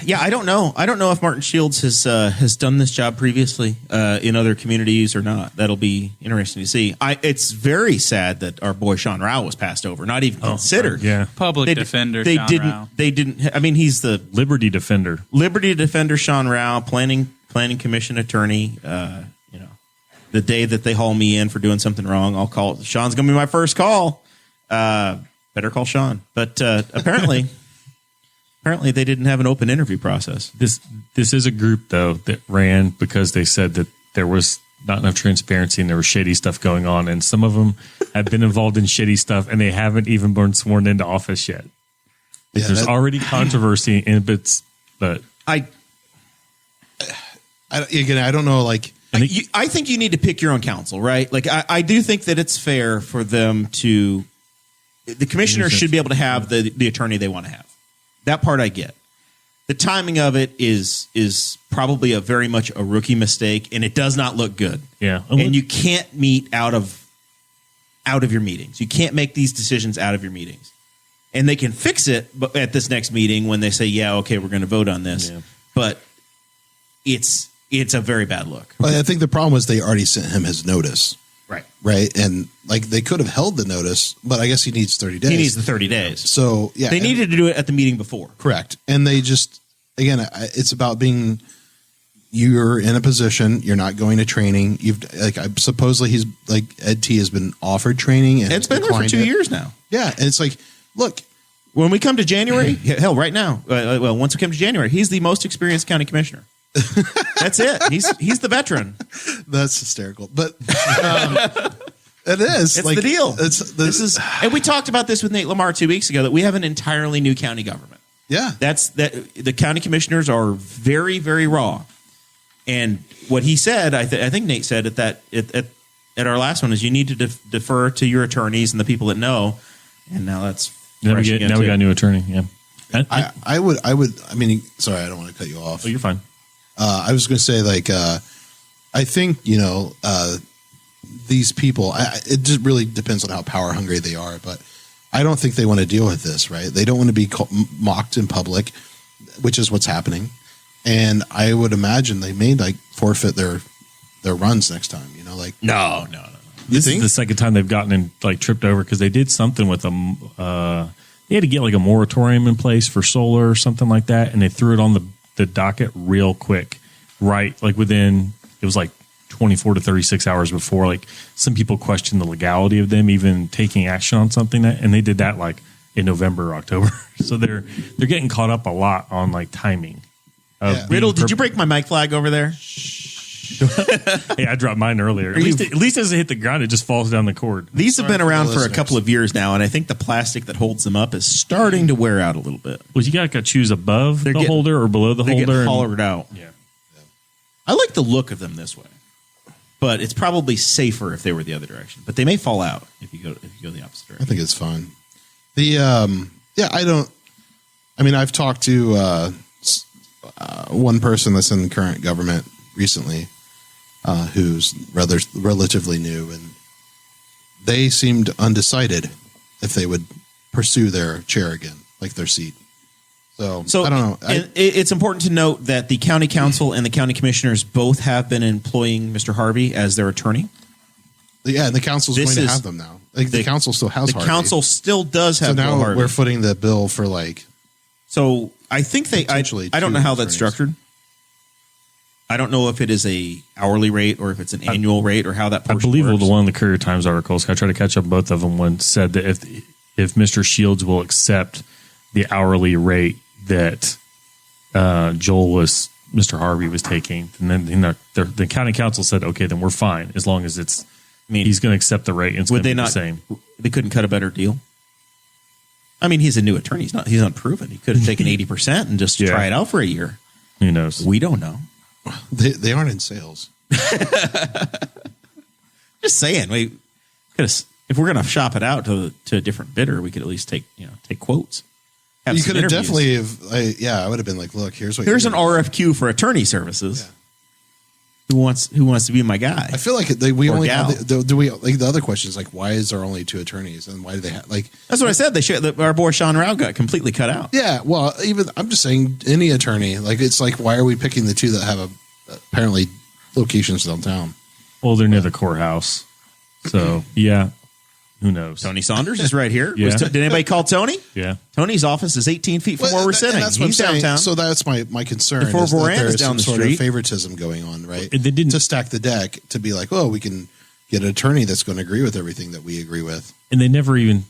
Yeah, I don't know. I don't know if Martin Shields has done this job previously in other communities or not. That'll be interesting to see. It's very sad that our boy Sean Rao was passed over, not even considered. Yeah, public defender. They Sean didn't. Rao. They didn't. I mean, he's the Liberty defender. Sean Rao, planning commission attorney. The day that they haul me in for doing something wrong, I'll call. Sean's going to be my first call. Better call Sean. But apparently. Apparently, they didn't have an open interview process. This is a group, though, that ran because they said that there was not enough transparency and there was shady stuff going on. And some of them have been involved in shady stuff, and they haven't even been sworn into office yet. Yeah, there's already controversy in bits, but I don't know. Like, I think you need to pick your own counsel, right? Like, I do think that it's fair for them to. The commissioner should be able to have the attorney they want to have. That part I get. The timing of it is probably very much a rookie mistake, and it does not look good. Yeah, and you can't meet out of your meetings. You can't make these decisions out of your meetings, and they can fix it at this next meeting when they say, "Yeah, okay, we're going to vote on this." Yeah. But it's a very bad look. I think the problem was they already sent him his notice. Right. And like they could have held the notice, but I guess he needs 30 days. He needs the 30 days. So, yeah. They needed to do it at the meeting before. Correct. And they just, again, it's about you're in a position, you're not going to training. Supposedly he's like Ed T has been offered training. And it's been there for 2 years now. Yeah. And it's like, look. When we come to January, hell, right now, once we come to January, he's the most experienced county commissioner. That's it. He's the veteran. That's hysterical, but it is. It's like, the deal. And we talked about this with Nate Lamar 2 weeks ago that we have an entirely new county government. Yeah, the county commissioners are very, very raw. And what he said, I think Nate said at our last one is you need to defer to your attorneys and the people that know. And now that's we got a new attorney. Yeah, I would. I mean, sorry, I don't want to cut you off. Oh, you're fine. I was going to say, I think, these people, it just really depends on how power hungry they are, but I don't think they want to deal with this, right? They don't want to be mocked in public, which is what's happening. And I would imagine they may forfeit their runs next time, No. This is the second time they've gotten tripped over because they did something with them. They had to get a moratorium in place for solar or something like that, and they threw it on the docket real quick, right? Within, it was 24 to 36 hours before, some people questioned the legality of them even taking action on something and they did that in November or October. So they're getting caught up a lot on timing. Riddle, did you break my mic flag over there? Hey, I dropped mine earlier. At least as it hit the ground, it just falls down the cord. These have been around for a couple of years now, and I think the plastic that holds them up is starting to wear out a little bit. Well, you got to choose above the holder or below the holder. They get hollowed out. Yeah. I like the look of them this way, but it's probably safer if they were the other direction. But they may fall out if you go the opposite direction. I think it's fine. I've talked to one person that's in the current government recently, who's relatively new, and they seemed undecided if they would pursue their chair again, their seat. So I don't know. It's important to note that the county council and the county commissioners both have been employing Mr. Harvey as their attorney. Yeah, and the council's going to have them now. The council still has Harvey. The council still does have Bill Harvey. We're footing the bill for So I think I don't know how that's structured. I don't know if it is a hourly rate or if it's an annual rate or how that portion I believe works. one of the Courier Times articles, I tried to catch up both of them, one said that if Mr. Shields will accept the hourly rate that Mr. Harvey was taking, and then the county council said, okay, then we're fine as long as he's going to accept the rate and it's going to be the same. They couldn't cut a better deal? I mean, he's a new attorney. He's unproven. He could have taken 80% and just try it out for a year. Who knows? We don't know. They aren't in sales. Just saying, if we're going to shop it out to a different bidder, we could at least take quotes. You could have definitely I would have been like, look, here's an RFQ for attorney services. Yeah. Who wants to be my guy? I feel like we only have the other question is like, why is there only 2 attorneys and why do they have That's what I said. Our boy Sean Rao got completely cut out. Yeah, well, even I'm just saying any attorney, like it's like, why are we picking the 2 that have apparently locations downtown? Well, they're near the courthouse, so yeah. Who knows? Tony Saunders is right here. Yeah. Did anybody call Tony? Yeah. Tony's office is 18 feet from where we're sitting. He's downtown. So that's my concern. The Fort Moran is down some the sort street. of favoritism going on, right? They didn't to stack the deck to be like, oh, we can get an attorney that's going to agree with everything that we agree with. And they never even,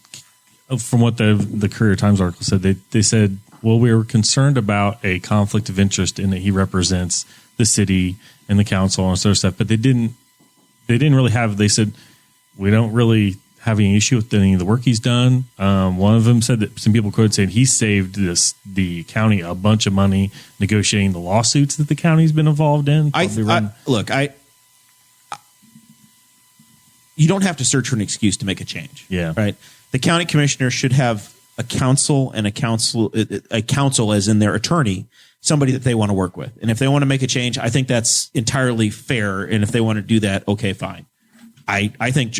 from what the Courier Times article said, they said, well, we were concerned about a conflict of interest in that he represents the city and the council and sort of stuff, but they didn't really have. They said we don't really have any issue with any of the work he's done. One of them said that some people quoted saying he saved the county a bunch of money negotiating the lawsuits that the county's been involved in. You don't have to search for an excuse to make a change. Yeah. Right. The county commissioner should have a counsel and a counsel as in their attorney, somebody that they want to work with. And if they want to make a change, I think that's entirely fair. And if they want to do that, okay, fine. I think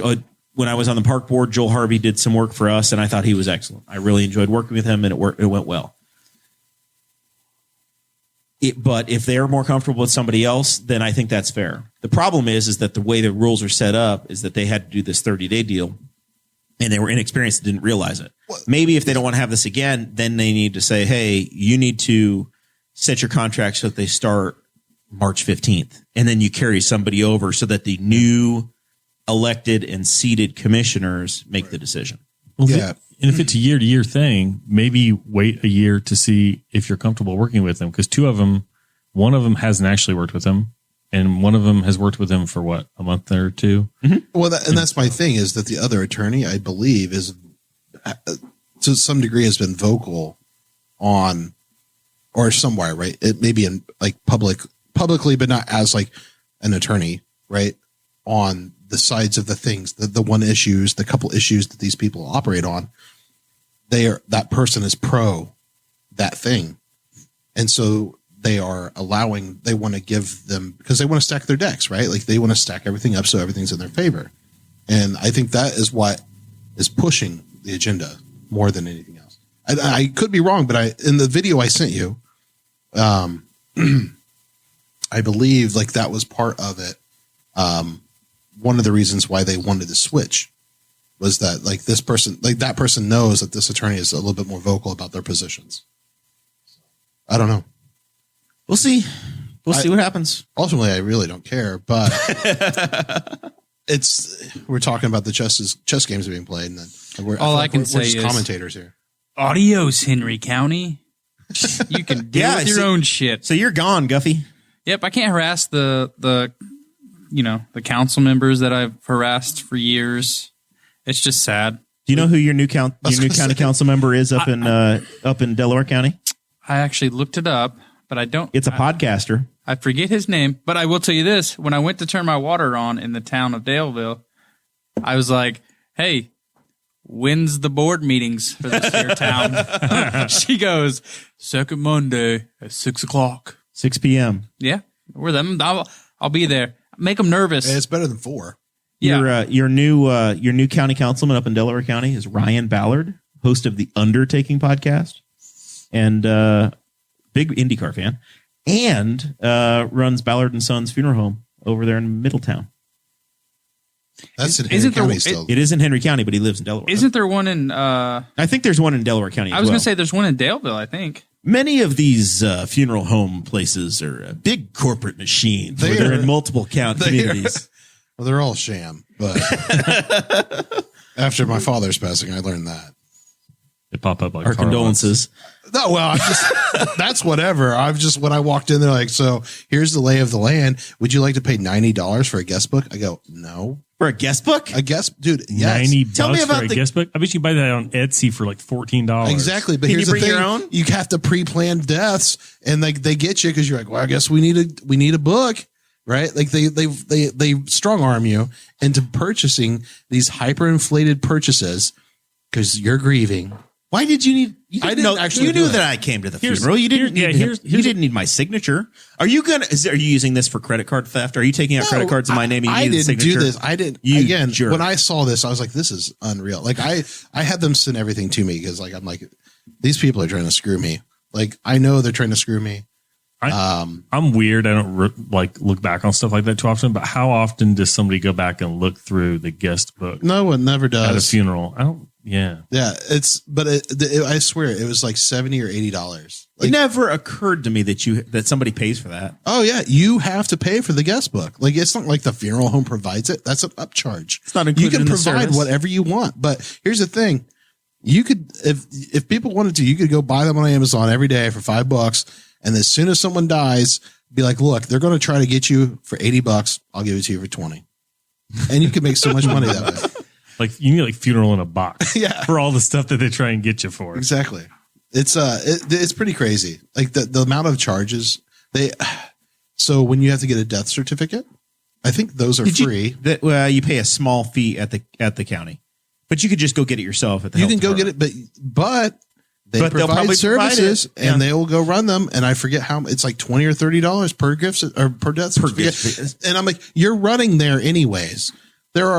when I was on the park board, Joel Harvey did some work for us, and I thought he was excellent. I really enjoyed working with him, and it went well. But if they're more comfortable with somebody else, then I think that's fair. The problem is that the way the rules are set up is that they had to do this 30-day deal, and they were inexperienced and didn't realize it. Maybe if they don't want to have this again, then they need to say, hey, you need to set your contract so that they start March 15th, and then you carry somebody over so that the new elected and seated commissioners make the decision. Well, yeah. And if it's a year-to-year thing, maybe wait a year to see if you're comfortable working with them. Because one of them hasn't actually worked with him, and one of them has worked with him for what, a month or 2. Mm-hmm. Well, that's my thing is that the other attorney, I believe, is to some degree has been vocal on, or somewhere, right? It may be in like publicly, but not as like an attorney, right? On the sides of the things, the couple issues that these people operate on, that person is pro that thing. And so they want to give them, because they want to stack their decks, right? Like they want to stack everything up so everything's in their favor. And I think that is what is pushing the agenda more than anything else. I could be wrong, but in the video I sent you, I believe like that was part of it. One of the reasons why they wanted to switch was that like that person knows that this attorney is a little bit more vocal about their positions. I don't know. We'll see. We'll see what happens. Ultimately, I really don't care, but we're talking about the chess games being played, and then we're just commentators here. Adios, Henry County. You can deal with your own shit. So you're gone, Guffey. Yep, I can't harass the council members that I've harassed for years. It's just sad. Do you know who your new county council member is up in Delaware County? I actually looked it up, but I don't. It's a podcaster. I forget his name, but I will tell you this. When I went to turn my water on in the town of Daleville, I was like, hey, when's the board meetings for this here town? She goes, second Monday at 6:00. 6 p.m. Yeah, we're them. I'll be there. Make them nervous. Hey, it's better than 4. Yeah. Your new county councilman up in Delaware County is Ryan Ballard, host of the Undertaking podcast, and big IndyCar fan, and runs Ballard and Sons Funeral Home over there in Middletown. That's in Henry County still. It is in Henry County, but he lives in Delaware. Isn't there one in? I think there's one in Delaware County. I was going to say there's one in Daleville. I think. Many of these funeral home places are big corporate machines. They're in multiple communities. Well, they're all sham, but after my father's passing, I learned that. They pop up like Our condolences. No, well, that's whatever. When I walked in there, like, so here's the lay of the land. Would you like to pay $90 for a guest book? I go, no. For a guest book? A guest, dude. Yes. $90 Tell me about for a the guest book. I bet you can buy that on Etsy for like $14. Exactly. But Can here's you the bring thing. your own? You have to pre-plan deaths, and like they get you because you're like, well, I guess we need a book, right? Like they strong arm you into purchasing these hyperinflated purchases because you're grieving. Why did you need? I didn't actually You do knew it. that I came to the funeral. You didn't. You didn't need my signature. Are you using this for credit card theft? Are you taking out credit cards in my name? And I you need the didn't do signature? this. I didn't. You Again, jerk. when I saw this, I was like, this is unreal. Like I had them send everything to me because like I'm like, these people are trying to screw me. Like I know they're trying to screw me. I'm weird. I don't look back on stuff like that too often. But how often does somebody go back and look through the guest book No one never does at a funeral? I don't. Yeah. Yeah, I swear it was like $70 or $80. It never occurred to me that somebody pays for that. Oh yeah, you have to pay for the guest book. Like it's not like the funeral home provides it. That's an upcharge. It's not included You can in the provide service. whatever you want. But here's the thing: you could, if people wanted to, you could go buy them on Amazon every day for $5, and as soon as someone dies, be like, look, they're going to try to get you for $80. I'll give it to you for $20, and you can make so much money that way. Like you need like funeral in a box. Yeah. For all the stuff that they try and get you for. Exactly. It's pretty crazy. Like the amount of charges so when you have to get a death certificate, I think those are free. You pay a small fee at the county, but you could just go get it yourself at the. You health can go department. get it, but they But they'll provide probably services provide it. Yeah. and they will go run them. And I forget how it's like $20 or $30 per gift or per death certificate. And I'm like, you're running there anyways. You're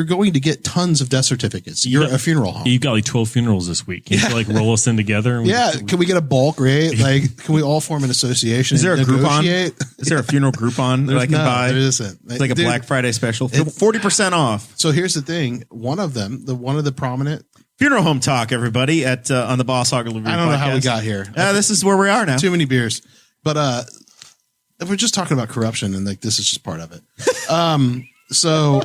going to get tons of death certificates. You're a funeral home. You've got like 12 funerals this week. Can you like roll us in together? And Yeah. Can we get a bulk rate? Like, can we all form an association? Is there a Groupon? negotiate? Is there a funeral Groupon that I can buy? There isn't. It's like a Dude, Black Friday special, 40% off. So here's the thing. One of the prominent. Funeral home talk, everybody, at on the Boss Hog of Liberty. I don't know how we podcast. got here. This is where we are now. Too many beers. But if we're just talking about corruption and like this is just part of it. So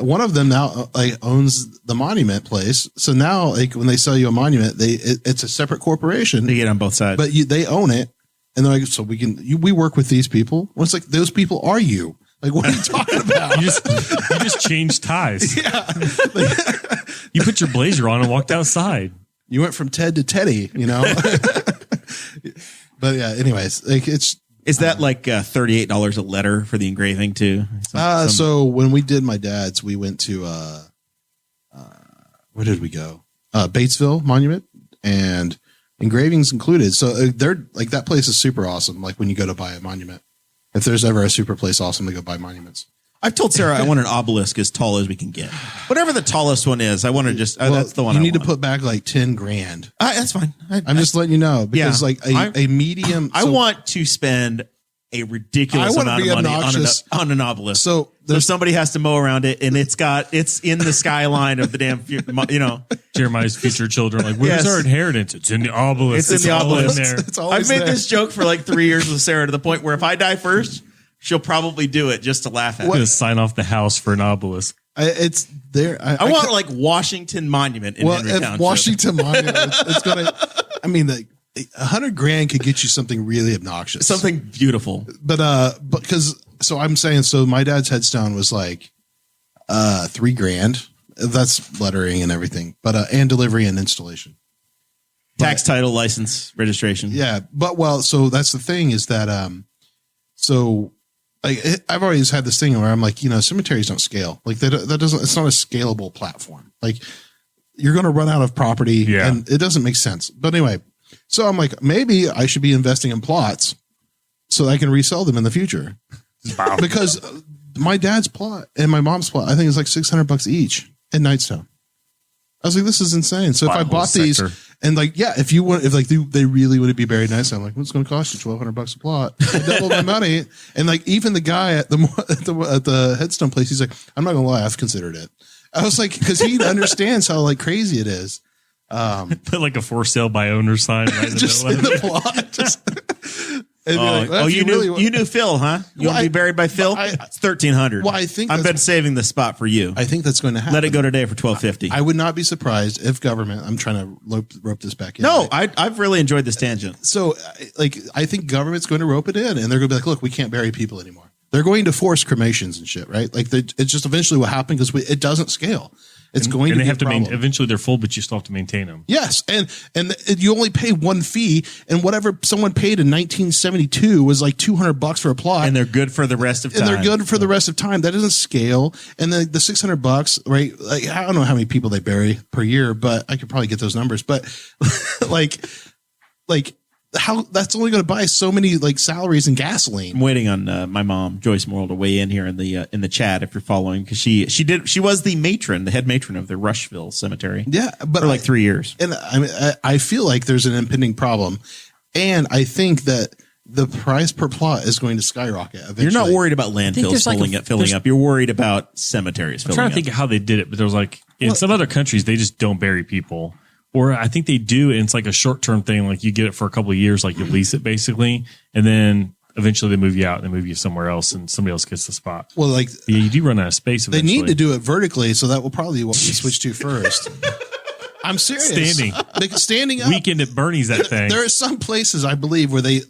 one of them now like owns the monument place. So now like when they sell you a monument, it's a separate corporation. They get on both sides. But they own it. And they're like, so we work with these people. Well, it's like those people are you. Like, what are you talking about? you just changed ties. Yeah. You put your blazer on and walked outside. You went from Ted to Teddy, you know? But yeah, anyways, like is that like $38 a letter for the engraving too? So when we did my dad's, we went to where did we go? Batesville Monument, and engravings included. So they're like that place is super awesome. Like when you go to buy a monument, if there's ever a super place awesome to go buy monuments. I've told Sarah I want an obelisk as tall as we can get. Whatever the tallest one is, I want to just. That's the one. You I need want. to put back like $10,000. That's fine. I'm just letting you know because Yeah. like a medium. I want to spend a ridiculous I wanna amount be of money obnoxious. on an obelisk. So somebody has to mow around it, and it's in the skyline of the damn. Jeremiah's future children are like, where's Yes. our inheritance? It's in the obelisk. It's in the all obelisk. in there. It's always I've made there. this joke for like 3 years with Sarah to the point where if I die first, she'll probably do it just to laugh at I'm me. going to sign off the house for an obelisk. It's there. I want like Washington Monument in Henry if Township. Washington Monument, it's gonna. I mean, like $100,000 could get you something really obnoxious, Something beautiful. But because so I'm saying so my dad's headstone was like $3,000. That's lettering and everything, but and delivery and installation. Tax, title, license, registration. Yeah, but so that's the thing is that so like I've always had this thing where I'm like, cemeteries don't scale. Like that doesn't. It's not a scalable platform. Like you're going to run out of property, and it doesn't make sense. But anyway, so I'm like, maybe I should be investing in plots so I can resell them in the future. Wow. Because my dad's plot and my mom's plot, I think it's like $600 each in Knightstown. I was like, this is insane. So if I bought these and like, yeah, if like they really would be buried nice, I'm like, what's going to cost you $1,200 a plot? I double my money. And like, even the guy at the headstone place, he's like, I'm not going to lie, I've considered it. I was like, because he understands how like crazy it is. Put like a for sale by owner sign right Just in the plot. You knew Phil, huh? You want to be buried by Phil? It's $1,300. Well, I think I've been saving the spot for you. I think that's going to happen. Let it go today for $1,250. I would not be surprised if government. I'm trying to rope this back in. No, I've really enjoyed this tangent. So, I think government's going to rope it in, and they're going to be like, "Look, we can't bury people anymore." They're going to force cremations and shit, right? Like, it's just eventually what happened because it doesn't scale. It's going to be a problem. Eventually they're full, but you still have to maintain them. Yes, and you only pay one fee, and whatever someone paid in 1972 was like $200 for a plot, and they're good for the rest of time. That doesn't scale. And then the $600, right? Like, I don't know how many people they bury per year, but I could probably get those numbers. But like how that's only going to buy so many like salaries and gasoline. I'm waiting on my mom, Joyce Morrell, to weigh in here in the chat if you're following, because she was the head matron of the Rushville Cemetery. Yeah, but for like 3 years. And I mean, I feel like there's an impending problem, and I think that the price per plot is going to skyrocket eventually. You're not worried about landfills filling up. You're worried about cemeteries filling up. I'm trying to think of how they did it, but there was like in some other countries they just don't bury people. Or I think they do, and it's like a short-term thing. Like you get it for a couple of years, like you lease it basically, and then eventually they move you out and they move you somewhere else, and somebody else gets the spot. Well, like you do run out of space eventually. They need to do it vertically, so that will probably be what we switch to first. I'm serious. Standing up. Weekend at Bernie's, that thing. There are some places, I believe, where they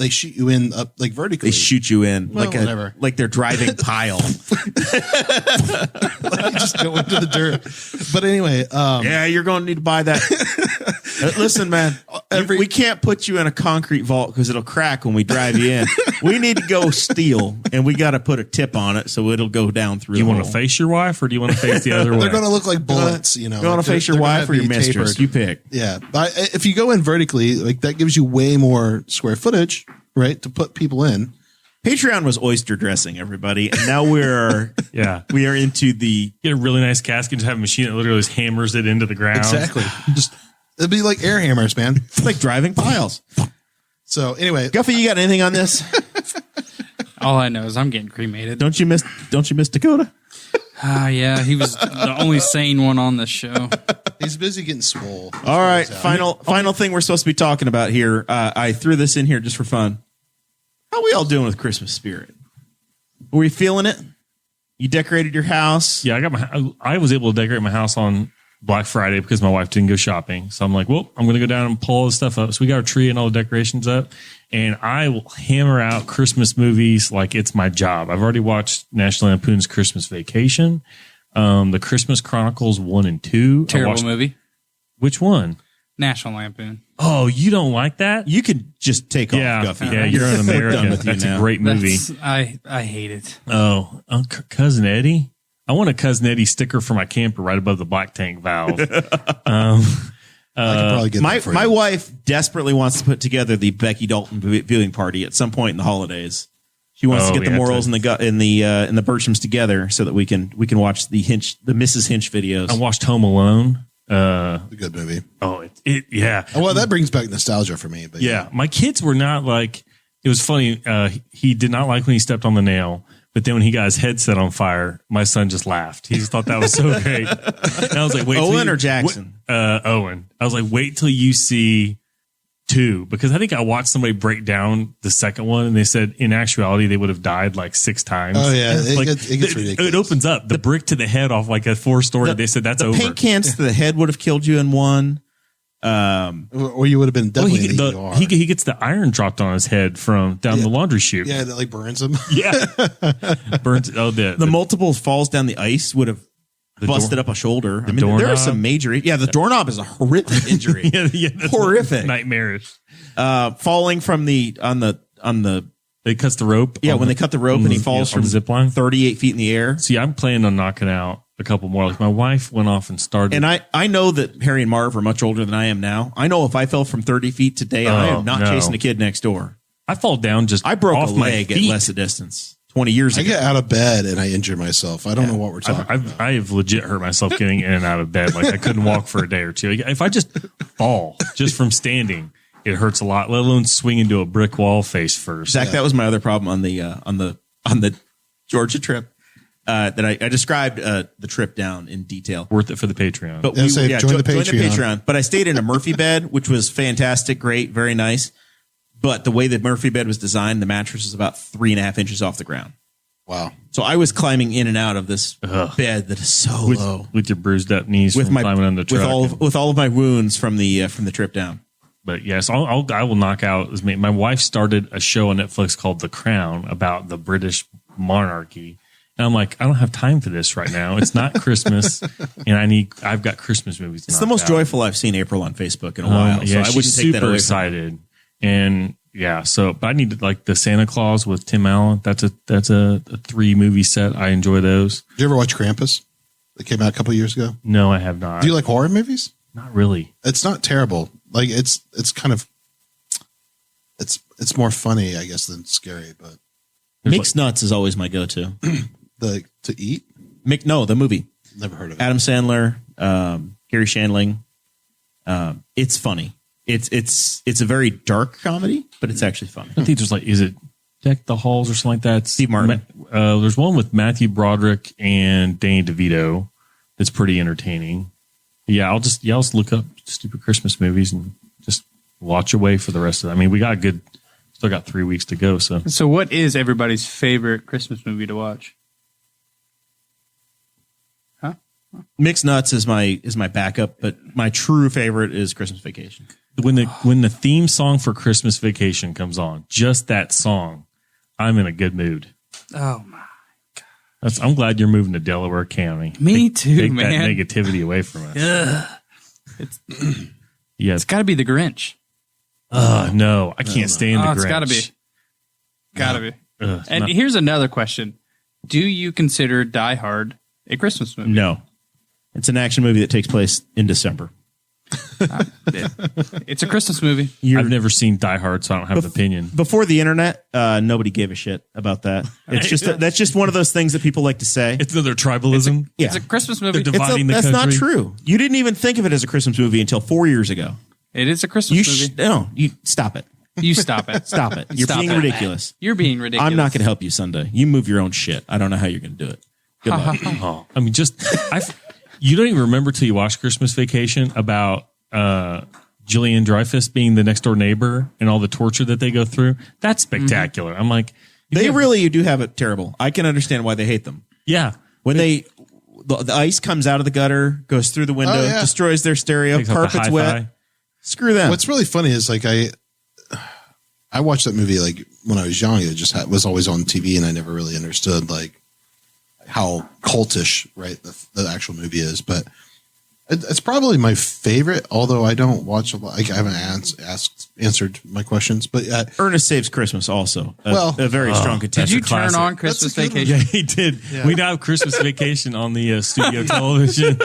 shoot you in up like vertically. They shoot you in whatever. Like they're driving pile. Like you just go into the dirt. But anyway, yeah, you're going to need to buy that. Listen, man, we can't put you in a concrete vault because it'll crack when we drive you in. We need to go steel, and we got to put a tip on it so it'll go down through. Do you want to face your wife, or do you want to face the other way? They're going to look like bullets, you know. You want to face your wife or your mistress? Tapered. You pick. Yeah, but if you go in vertically, like that gives you way more square footage, right, to put people in. Patreon was oyster dressing, everybody, and now we are into the get a really nice casket, just have a machine that literally just hammers it into the ground. Exactly. Just it'd be like air hammers, man. It's like driving piles. So anyway, Guffey, you got anything on this? All I know is I'm getting cremated. Don't you miss Dakota? Yeah, he was the only sane one on this show. He's busy getting swole. All right, final thing we're supposed to be talking about here. I threw this in here just for fun. How are we all doing with Christmas spirit? Were we feeling it? You decorated your house? Yeah, I was able to decorate my house on Black Friday because my wife didn't go shopping. So I'm like, well, I'm going to go down and pull all this stuff up. So we got our tree and all the decorations up, and I will hammer out Christmas movies like it's my job. I've already watched National Lampoon's Christmas Vacation, the Christmas Chronicles 1 and 2. Terrible movie. Which one? National Lampoon. Oh, you don't like that? You could just take off, Guffey. Yeah, you're an American. That's a great movie. I hate it. Oh, Cousin Eddie. I want a Cousin Eddie sticker for my camper right above the black tank valve. I could probably get that for my you. wife desperately wants to put together the Becky Dalton viewing party at some point in the holidays. She wants to get the Morrells and the Burchams together so that we can watch the Mrs. Hinch videos. I watched Home Alone. A good movie. Oh, yeah. Well, that brings back nostalgia for me. But yeah, my kids were not like. It was funny. He did not like when he stepped on the nail, but then when he got his head set on fire, my son just laughed. He just thought that was so great. And I was like, "Wait, Owen or Jackson?" Owen. I was like, "Wait till you see 2," because I think I watched somebody break down the second one, and they said in actuality they would have died like 6 times. Oh yeah, like, it gets ridiculous. It opens up the brick to the head off like a 4-story. They said that's over. The paint cans to the head would have killed you in one. Or you would have been definitely in the ER. He gets the iron dropped on his head from down the laundry chute. Yeah, that like burns him. Yeah, burns. Oh, the multiple falls down the ice would have busted up a shoulder. I mean, there are some major. Yeah, the doorknob is a horrific injury. That's horrific, nightmarish. Falling from on the. They cut the rope. Yeah, when they cut the rope and he falls from the zip line 38 feet in the air. See, I'm planning on knocking out a couple more. Like my wife went off and started. And I know that Harry and Marv are much older than I am now. I know if I fell from 30 feet today, I am not chasing the kid next door. I fall down I broke a leg at less a distance 20 years ago. I get out of bed and I injure myself. I don't know what we're talking about. I have legit hurt myself getting in and out of bed. Like I couldn't walk for a day or two. Like, if I just fall just from standing, it hurts a lot, let alone swing into a brick wall face first. Zach, that was my other problem on the Georgia trip. That I described the trip down in detail. Worth it for the Patreon. But join the Patreon. But I stayed in a Murphy bed, which was fantastic, great, very nice. but the way the Murphy bed was designed, the mattress was about 3.5 inches off the ground. Wow. So I was climbing in and out of this bed that is so low. With your bruised up knees from climbing on the truck. With all of my wounds from the trip down. But yes, I will knock out. My wife started a show on Netflix called The Crown about the British monarchy. And I'm like, I don't have time for this right now. It's not Christmas, and I've got Christmas movies. It's the most joyful I've seen April on Facebook in a while. Yeah, so I wouldn't take that away excited. And yeah, but I needed like the Santa Claus with Tim Allen. That's a 3-movie set. I enjoy those. Did you ever watch Krampus? That came out a couple years ago. No, I have not. Do you like horror movies? Not really. It's not terrible. Like it's kind of it's more funny, I guess, than scary. But Mixed Nuts is always my go-to. To eat? The movie. Never heard of it. Adam Sandler, Gary Shandling. It's funny. It's a very dark comedy, but it's actually funny. I think there's is it Deck the Halls or something like that? Steve Martin. There's one with Matthew Broderick and Danny DeVito that's pretty entertaining. Yeah, I'll just look up stupid Christmas movies and just watch away for the rest of it. I mean, still got 3 weeks to go. So what is everybody's favorite Christmas movie to watch? Huh? Mixed Nuts is my backup, but my true favorite is Christmas Vacation. When the theme song for Christmas Vacation comes on, just that song, I'm in a good mood. Oh my! I'm glad you're moving to Delaware County. Me too, take man. That negativity away from us. It's got to be the Grinch. No, I can't stand the Grinch. It's gotta be. And here's another question: do you consider Die Hard a Christmas movie? No, it's an action movie that takes place in December. It's a Christmas movie. I've never seen Die Hard, so I don't have an opinion. Before the internet, nobody gave a shit about that. It's just that's just one of those things that people like to say. It's another tribalism. It's a Christmas movie. That's not true. You didn't even think of it as a Christmas movie until 4 years ago. It is a Christmas movie. You stop it. You stop it. Stop it. You're being ridiculous. You're being ridiculous. I'm not going to help you Sunday. You move your own shit. I don't know how you're going to do it. Good luck. I mean, you don't even remember till you watch Christmas Vacation about Gillian Dreyfus being the next door neighbor and all the torture that they go through. That's spectacular. I'm like, you do have it terrible. I can understand why they hate them. Yeah. When the ice comes out of the gutter, goes through the window, destroys their stereo, carpet's wet. Screw them. What's really funny is like I watched that movie like when I was young. It just was always on TV, and I never really understood like how cultish, right, the actual movie is. But it's probably my favorite, although I don't watch a lot. Like, I haven't answered my questions, but Ernest Saves Christmas also. A very strong contender. Did you turn on Christmas Vacation? Yeah, he did. Yeah. We now have Christmas Vacation on the studio television.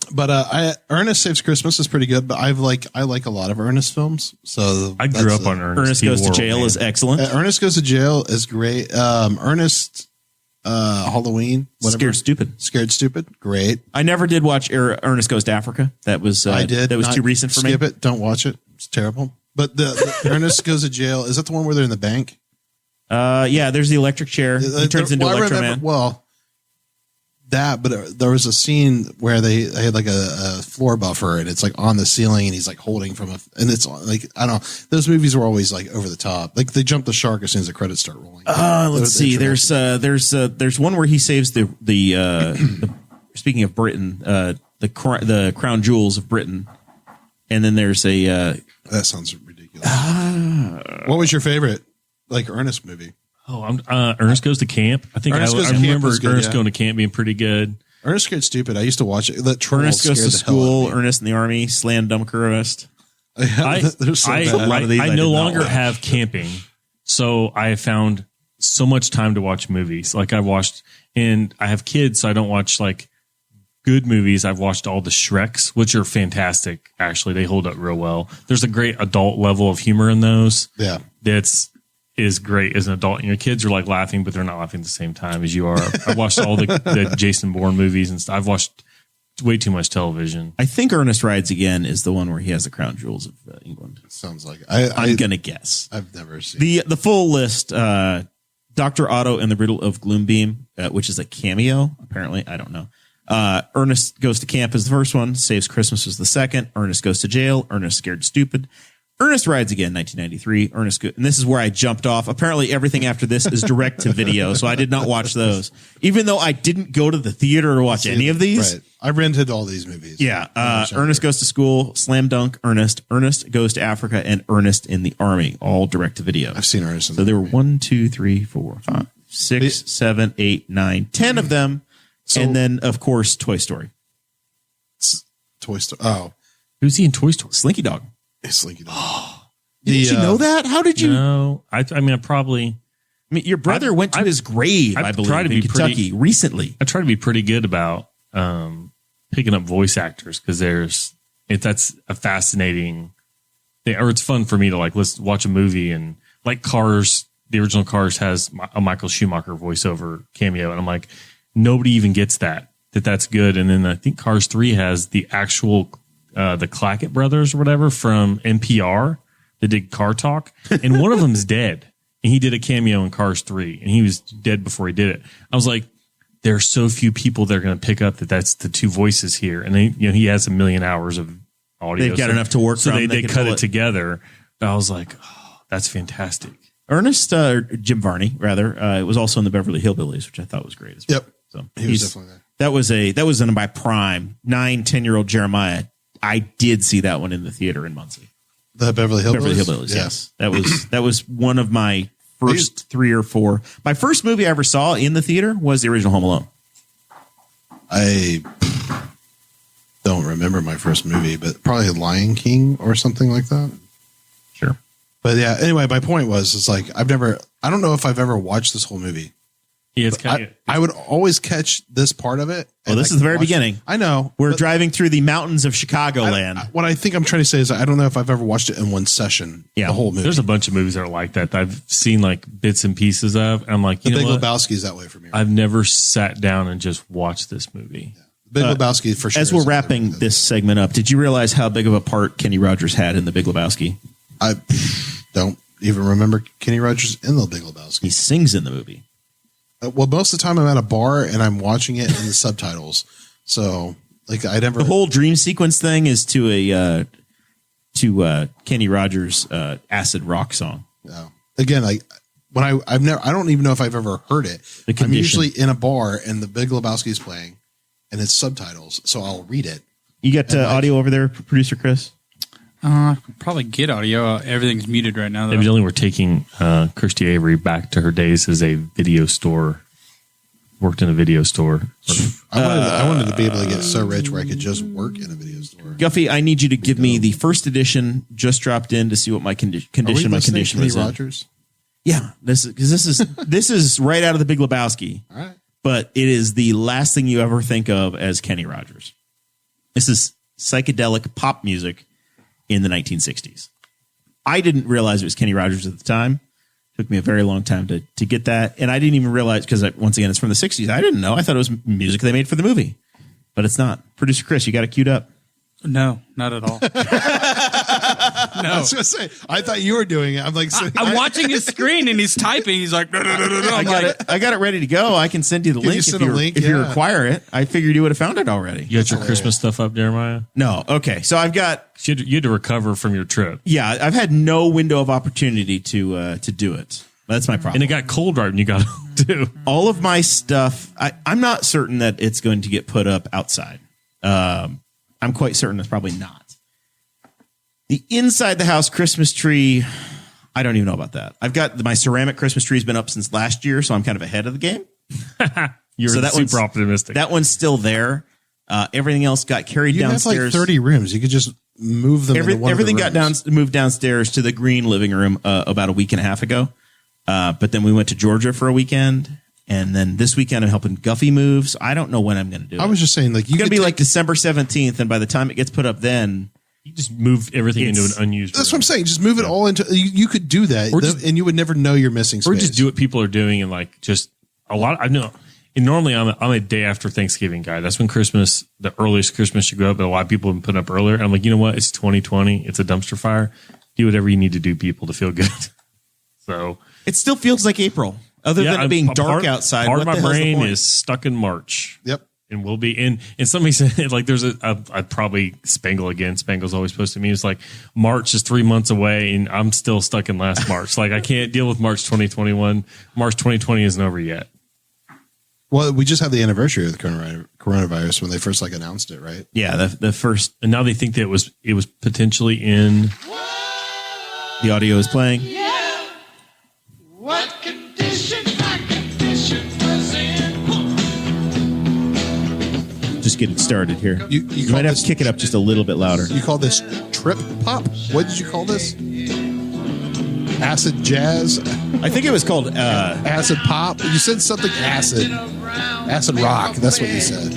But Ernest Saves Christmas is pretty good. But I like a lot of Ernest films. So I grew up on Ernest. Ernest Goes to Jail is excellent. Ernest Goes to Jail is great. Ernest Halloween, whatever. Scared Stupid, great. I never did watch Ernest Goes to Africa. That was I did. That was too recent for me. Skip it. Don't watch it. It's terrible. But the Ernest Goes to Jail, is that the one where they're in the bank? Yeah. There's the electric chair. He turns into Electro Man. But there was a scene where they had like a floor buffer, and it's like on the ceiling, and he's like holding and it's like, I don't know. Those movies were always like over the top. Like they jump the shark as soon as the credits start rolling. Let's see. There's one where he saves the speaking of Britain, the crown jewels of Britain, and then there's that sounds ridiculous. What was your favorite like Ernest movie? Oh, Ernest Goes to Camp. I think I remember Ernest going to camp being pretty good. Ernest Scared Stupid. I used to watch it. Ernest Goes to School. Ernest in the Army. Slam Dunk Ernest. I no longer have camping, so I have found so much time to watch movies. Like I watched, and I have kids, so I don't watch like good movies. I've watched all the Shreks, which are fantastic. Actually, they hold up real well. There's a great adult level of humor in those. Yeah, is great as an adult, and your kids are like laughing, but they're not laughing at the same time as you are. I watched all the Jason Bourne movies and stuff. I've watched way too much television. I think Ernest Rides Again is the one where he has the crown jewels of England. Sounds like I'm gonna guess. I've never seen the full list. Dr. Otto and the Riddle of Gloombeam, which is a cameo. Apparently, I don't know. Ernest Goes to Camp is the first one. Saves Christmas was the second. Ernest Goes to Jail. Ernest Scared Stupid. Ernest Rides Again, 1993. And this is where I jumped off. Apparently, everything after this is direct to video, so I did not watch those, even though I didn't go to the theater to watch any of these. Right. I rented all these movies. Yeah. Ernest Goes to School, Slam Dunk, Ernest Goes to Africa, and Ernest in the Army, all direct to video. I've seen Ernest. So there were 1, 2, 3, 4, 5, 6, 7, 8, 9, 10 of them. And then, of course, Toy Story. Toy Story. Oh. Who's he in Toy Story? Slinky Dog. Slinky Dog. Did you know that? How did you? No, I mean, Your brother went to his grave, I believe, in Kentucky recently. I try to be pretty good about picking up voice actors because that's a fascinating thing, or it's fun for me to let's watch a movie and like Cars. The original Cars has a Michael Schumacher voiceover cameo, and I'm like, nobody even gets that's good. And then I think Cars 3 has the actual the Clackett brothers or whatever from NPR that did Car Talk, and one of them's dead. And he did a cameo in Cars 3, and he was dead before he did it. I was like, there are so few people that are going to pick up that's the two voices here. And he has 1 million hours of audio. They've got enough to work so from. They cut it together. I was like, oh, that's fantastic. Ernest, Jim Varney, rather, it was also in the Beverly Hillbillies, which I thought was great as well. Yep. So he was definitely there. That was in my prime 9, 10-year-old Jeremiah. I did see that one in the theater in Muncie. The Beverly Hillbillies? Beverly Hillbillies, yes. That was one of my first 3 or 4. My first movie I ever saw in the theater was the original Home Alone. I don't remember my first movie, but probably Lion King or something like that. Sure. But yeah, anyway, my point was, it's like, I don't know if I've ever watched this whole movie. Yeah, it's kind of. I would always catch this part of it. Well, this is the very beginning. I know. We're driving through the mountains of Chicagoland. What I think I'm trying to say is I don't know if I've ever watched it in one session. Yeah. The whole movie. There's a bunch of movies that are like that I've seen bits and pieces of. And I'm like, The you know Big what? Lebowski is that way for me. I've never sat down and just watched this movie. Yeah. Big Lebowski for sure. As we're wrapping this segment up, did you realize how big of a part Kenny Rogers had in The Big Lebowski? I don't even remember Kenny Rogers in The Big Lebowski. He sings in the movie. Well, most of the time I'm at a bar and I'm watching it in the subtitles. So, the whole dream sequence thing is to Kenny Rogers' acid rock song. No. Again, I don't even know if I've ever heard it. I'm usually in a bar and The Big Lebowski is playing, and it's subtitles, so I'll read it. You got audio over there, producer Chris? I could probably get audio. Everything's muted right now, though. Evidently, we're taking Kirstie Avery back to her days as a video store. Worked in a video store. I wanted to be able to get so rich where I could just work in a video store. Guffey, I need you to give me the first edition. Just dropped in to see what my condition was in. Rogers? Yeah, this is right out of The Big Lebowski. All right. But it is the last thing you ever think of as Kenny Rogers. This is psychedelic pop music in the 1960s. I didn't realize it was Kenny Rogers at the time. Took me a very long time to get that. And I didn't even realize, because once again, it's from the 60s. I didn't know. I thought it was music they made for the movie. But it's not. Producer Chris, you got it queued up. No, not at all. No. I was going to say, I thought you were doing it. I'm like, I'm watching his screen and he's typing. He's like, I got it ready to go. I can send you the link if you require it. I figured you would have found it already. You got your Christmas stuff up, Jeremiah? No. Okay. So I've got. You had to recover from your trip. Yeah, I've had no window of opportunity to do it. That's my problem. And it got cold right when you got home, too. All of my stuff, I'm not certain that it's going to get put up outside. I'm quite certain it's probably not. The inside the house Christmas tree, I don't even know about that. I've got my ceramic Christmas tree has been up since last year, so I'm kind of ahead of the game. You're super optimistic. That one's still there. Everything else got carried downstairs. You have 30 rooms. You could just move them. Everything got moved downstairs to the green living room about a week and a half ago. But then we went to Georgia for a weekend. And then this weekend I'm helping Guffey move. So I don't know when I'm going to do it. I was just saying, it's going to be like December 17th. And by the time it gets put up then, you just move everything into an unused room. That's what I'm saying. Just move it all into, you could do that and you would never know you're missing space. Or just do what people are doing and just a lot. I know. And normally I'm a day after Thanksgiving guy. That's when the earliest Christmas should go up. But a lot of people have been putting up earlier. I'm like, you know what? It's 2020. It's a dumpster fire. Do whatever you need to do, people, to feel good. So it still feels like April. Other than it being dark outside. Part of my brain is stuck in March. Yep. And we'll be in. And somebody said, like, there's I'd probably Spangle again. Spangle's always posted me. It's like March is 3 months away, and I'm still stuck in last March. Like, I can't deal with March 2021. March 2020 isn't over yet. Well, we just had the anniversary of the coronavirus when they first like announced it, right? Yeah, the first. And now they think that it was potentially in. The audio is playing. Yeah. What condition my condition was in? Just getting started here. You might have to kick it up just a little bit louder. You call this trip pop? What did you call this? Acid jazz? I think it was called Acid pop? You said something acid. Acid rock. That's what you said.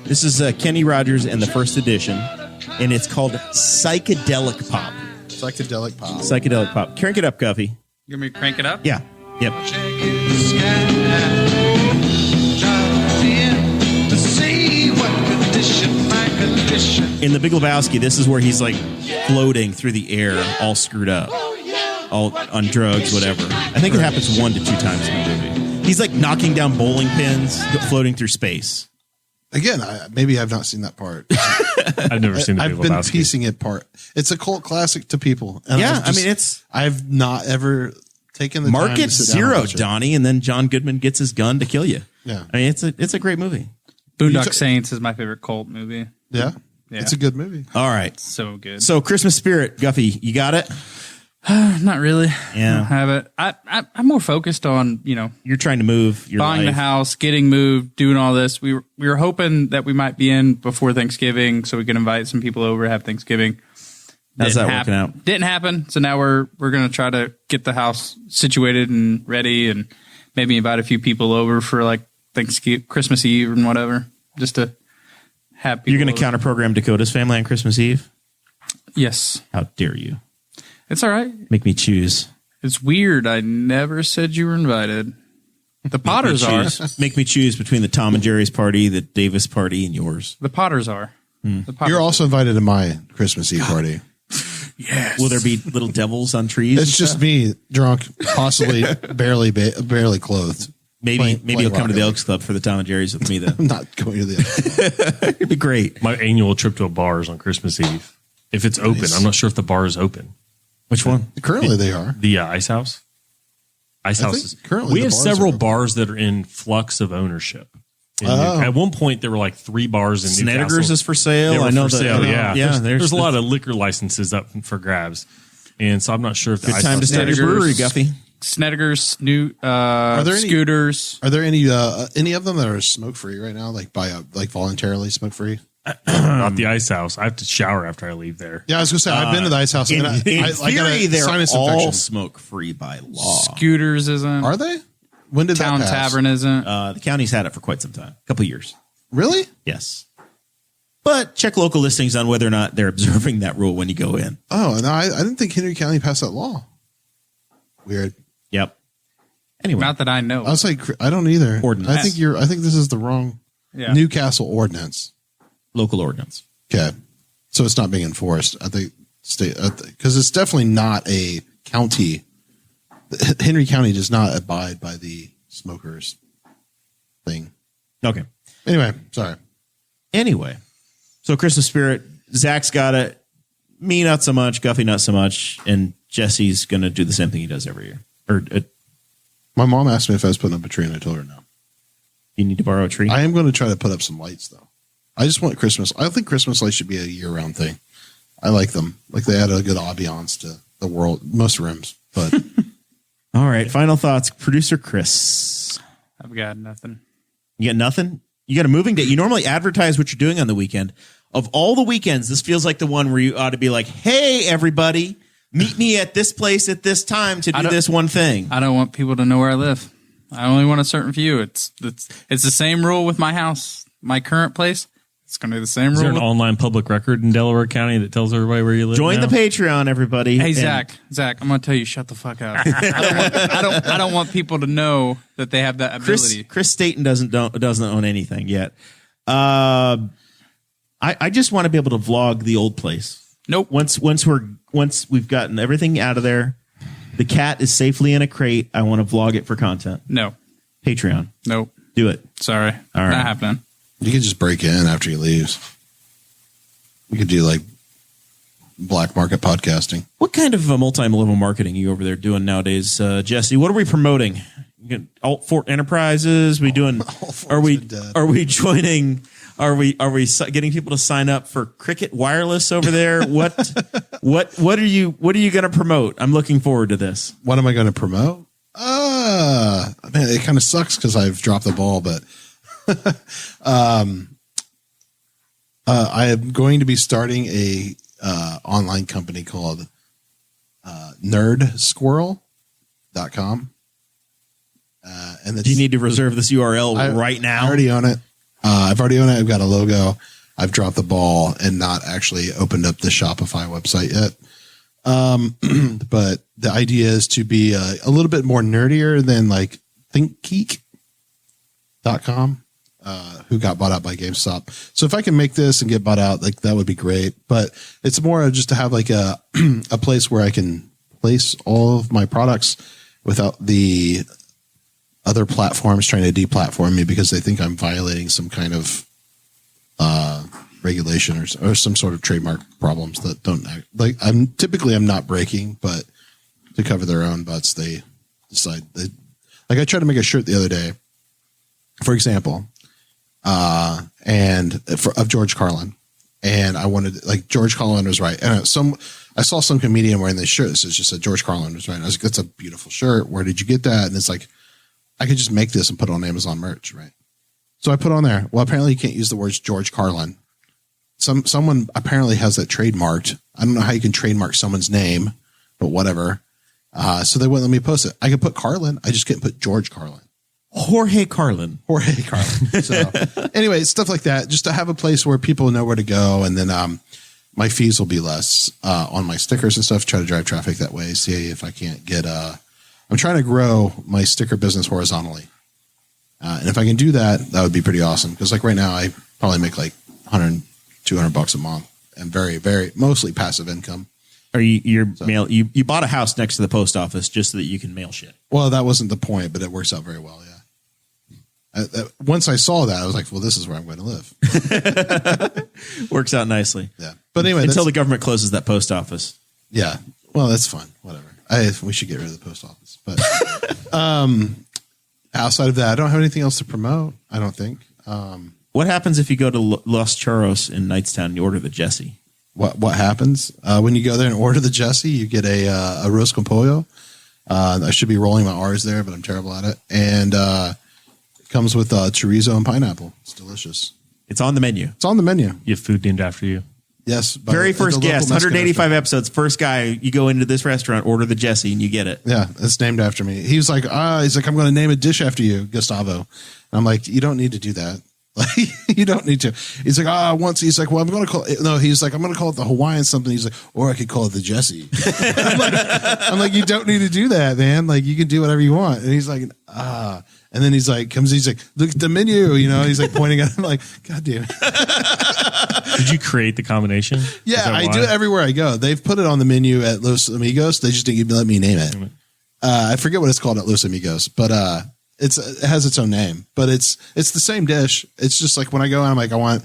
This is Kenny Rogers and the first edition, and it's called Psychedelic Pop. Psychedelic pop. Psychedelic Pop. Crank it up, Guffey. You want me to crank it up? Yeah. Yep. In The Big Lebowski, this is where he's like floating through the air, all screwed up, all on drugs, whatever. I think it happens 1 to 2 times in the movie. He's like knocking down bowling pins, floating through space. Again, maybe I've not seen that part. I've never seen The Big I've been Lebowski. piecing it part. It's a cult classic to people. And Yeah, I mean, I've not ever taken the time Market to sit down and Zero, watch it. Donnie, and then John Goodman gets his gun to kill you. Yeah. I mean, it's a great movie. Boondock Saints is my favorite cult movie. Yeah. Yeah. It's a good movie. All right. So good. So Christmas spirit, Guffey, you got it? Not really. Yeah. I don't have it. I'm more focused on, You're trying to move your buying life. the house, getting moved, doing all this. We were hoping that we might be in before Thanksgiving so we could invite some people over, have Thanksgiving. How's Didn't that working out? Didn't happen. So now we're going to try to get the house situated and ready and maybe invite a few people over for like Thanksgiving, Christmas Eve and whatever, just to have people You're going to over. counter program Dakota's family on Christmas Eve? Yes. How dare you? It's all right. Make me choose. It's weird. I never said you were invited. The Potters are. Make me choose between the Tom and Jerry's party, the Davis party, and yours. The Potters are. The Potters You're also invited to my Christmas Eve party. Yes. Will there be little devils on trees? It's just me, drunk, possibly barely clothed. maybe playing you'll come to the Rocket Elks Club for the Tom and Jerry's with me then. I'm not going to the It'd be great. My annual trip to a bar is on Christmas Eve. If it's open, Nice. I'm not sure if the bar is open. Which one? Currently, they are. The Ice House. Ice I House think is currently we the have bars several are open. bars that are in flux of ownership. And Oh. At one point, there were like 3 bars in Newcastle. Snedeker's is for sale. They were I know for that. sale, yeah. Yeah. There's a lot of liquor licenses up for grabs, and so I'm not sure if the Good Ice time to House- start your Snedeker's. brewery, Guffey. Snedeker's, new there any- scooters. Are there any of them that are smoke free right now? Like voluntarily smoke free? Not the Ice House. I have to shower after I leave there. Yeah, I was gonna say I've been to the Ice House. In, and in I theory, got a they're sinus all infection. smoke free by law. Scooters isn't. Are they? When did Town that pass? Tavern isn't. The county's had it for quite some time, a couple of years. Really? Yes. But check local listings on whether or not they're observing that rule when you go in. Oh no, I didn't think Henry County passed that law. Weird. Yep. Anyway, Not that I know. I was like, I don't either. Ordinance. I think this is the wrong Yeah. Newcastle ordinance. local ordinance. Okay, so it's not being enforced. I think state because it's definitely not a county. Henry County does not abide by the smokers thing. Okay. Anyway, sorry. Anyway, so Christmas spirit, Zach's got it. Me, not so much. Guffey, not so much. And Jesse's going to do the same thing he does every year. Or My mom asked me if I was putting up a tree, and I told her no. you need to borrow a tree. I am going to try to put up some lights, though. I just want Christmas. I think Christmas lights should be a year-round thing. I like them. Like they add a good ambiance to the world, most rooms. But All right. Final thoughts. Producer Chris. I've got nothing. You got nothing? You got a moving day. You normally advertise what you're doing on the weekend. Of all the weekends, this feels like the one where you ought to be like, hey, everybody, meet me at this place at this time to do this one thing. I don't want people to know where I live. I only want a certain view. It's the same rule with my house, my current place. It's going to be the same Is there rule. an online public record in Delaware County that tells everybody where you live? Join now? the Patreon, everybody. Hey, And Zach, I'm going to tell you, shut the fuck up. I don't want people to know that they have that ability. Chris Staten doesn't own anything yet. I just want to be able to vlog the old place. Nope. Once we've gotten everything out of there, the cat is safely in a crate. I want to vlog it for content. No. Patreon. Nope. Do it. Sorry. All right. Not happening. You could just break in after he leaves. We could do like black market podcasting. What kind of multi-level marketing are you over there doing nowadays, Jesse? What are we promoting? Alt Fort Enterprises? We doing? Are we joining? Are we getting people to sign up for Cricket Wireless over there? What are you going to promote? I'm looking forward to this. What am I going to promote? Man, it kind of sucks because I've dropped the ball, but I am going to be starting a online company called nerdsquirrel.com. And do you need to reserve this URL right now? I already own it. I've already owned it. I've got a logo. I've dropped the ball and not actually opened up the Shopify website yet. But the idea is to be a little bit more nerdier than like thinkgeek.com, who got bought out by GameStop. So if I can make this and get bought out, like that would be great. But it's more just to have like a place where I can place all of my products without the other platforms trying to deplatform me because they think I'm violating some kind of regulation or some sort of trademark problems that don't like. I'm not breaking, but to cover their own butts, they decide like I tried to make a shirt the other day, for example, of George Carlin, and I wanted like George Carlin was right, and I saw some comedian wearing this shirt. This is just said George Carlin was right. I was like, that's a beautiful shirt. Where did you get that? And it's like, I could just make this and put it on Amazon merch, right? So I put on there. Well, apparently you can't use the words George Carlin. Someone apparently has that trademarked. I don't know how you can trademark someone's name, but whatever. So they wouldn't let me post it. I could put Carlin. I just couldn't put George Carlin. Jorge Carlin. So anyway, stuff like that, just to have a place where people know where to go. And then my fees will be less on my stickers and stuff. Try to drive traffic that way. See if I can't get I'm trying to grow my sticker business horizontally. And if I can do that, that would be pretty awesome. Because like right now, I probably make like $100, $200 a month and very, very mostly passive income. Are you bought a house next to the post office just so that you can mail shit? Well, that wasn't the point, but it works out very well. Yeah. Once I saw that, I was like, well, this is where I'm going to live. Works out nicely. Yeah. But anyway, until the government closes that post office. Yeah. Well, that's fine. Whatever. We should get rid of the post office. But outside of that, I don't have anything else to promote, I don't think. What happens if you go to Los Churros in Knightstown and you order the Jesse? What happens? When you go there and order the Jesse, you get a roast con pollo. I should be rolling my R's there, but I'm terrible at it. And it comes with chorizo and pineapple. It's delicious. It's on the menu. It's on the menu. You have food named after you. Yes. Very first guest, 185 episodes. First guy, you go into this restaurant, order the Jesse, and you get it. Yeah, it's named after me. He's like, I'm going to name a dish after you, Gustavo. And I'm like, you don't need to do that. Like, you don't need to. He's like, once he's like, well, I'm going to call it. No, he's like, I'm going to call it the Hawaiian something. He's like, or I could call it the Jesse. I'm like, you don't need to do that, man. Like, you can do whatever you want. And he's like, And then he's like, look at the menu, he's like pointing at him like, God damn it. Did you create the combination? Yeah, I do it everywhere I go. They've put it on the menu at Los Amigos. They just didn't let me name it. I forget what it's called at Los Amigos, but it has its own name, but it's the same dish. It's just like when I go and I'm like, I want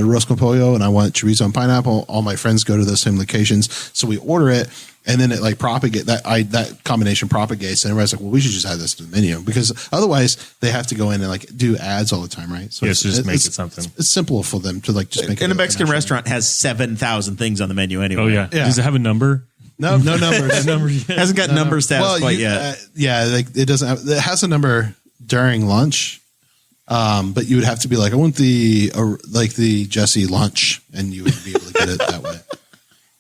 roast con pollo and I want chorizo and pineapple. All my friends go to those same locations. So we order it and then it like that combination propagates and everybody's like, well, we should just add this to the menu because otherwise they have to go in and like do ads all the time. Right. So just make it something. It's simple for them to like just make it. And a Mexican restaurant has 7,000 things on the menu anyway. Oh yeah. Does it have a number? No numbers. Hasn't got number status quite yet. Like it doesn't. It has a number during lunch, but you would have to be like, I want the Jesse lunch, and you would be able to get it that way.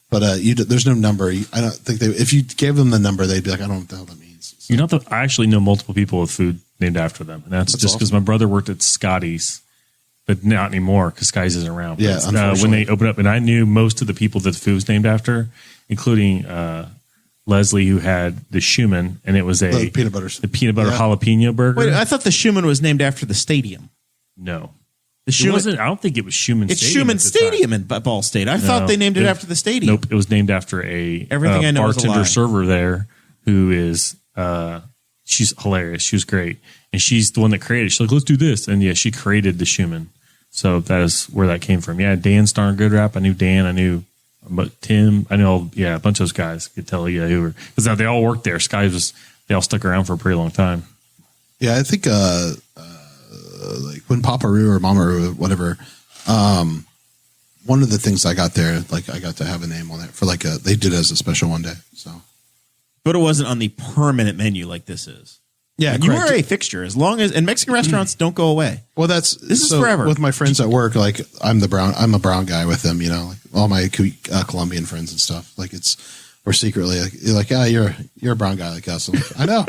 But there's no number. I don't think if you gave them the number, they'd be like, I don't know what the hell that means. So. I actually know multiple people with food named after them, and that's just because my brother worked at Scotty's. But not anymore because Scotty's isn't around. Yeah, when they opened up, and I knew most of the people that the food was named after, including Leslie, who had the Schumann, and it was the peanut butter jalapeno burger. Wait, I thought the Schumann was named after the stadium. No, it wasn't. I don't think it was Schumann. It's Schumann Stadium in Ball State. I thought they named it after the stadium. Nope, it was named after a Everything I know bartender server there who is she's hilarious. She was great. And she's the one that created it. She's like, let's do this. And yeah, she created the Schumann. So that is where that came from. Yeah, Dan's darn good rap. I knew Dan. I knew Tim. I know, a bunch of those guys. I could tell you who were. Because they all worked there. They all stuck around for a pretty long time. Yeah, I think like when Papa Roo or Mama Roo, whatever, one of the things I got there, like I got to have a name on it for like they did it as a special one day. So, but it wasn't on the permanent menu like this is. Yeah, you are a fixture as long as, and Mexican restaurants don't go away. Well, this is forever. With my friends at work, like I'm a brown guy with them, like all my Colombian friends and stuff. Like we're secretly like, yeah, you're a brown guy like us. I'm like, I know.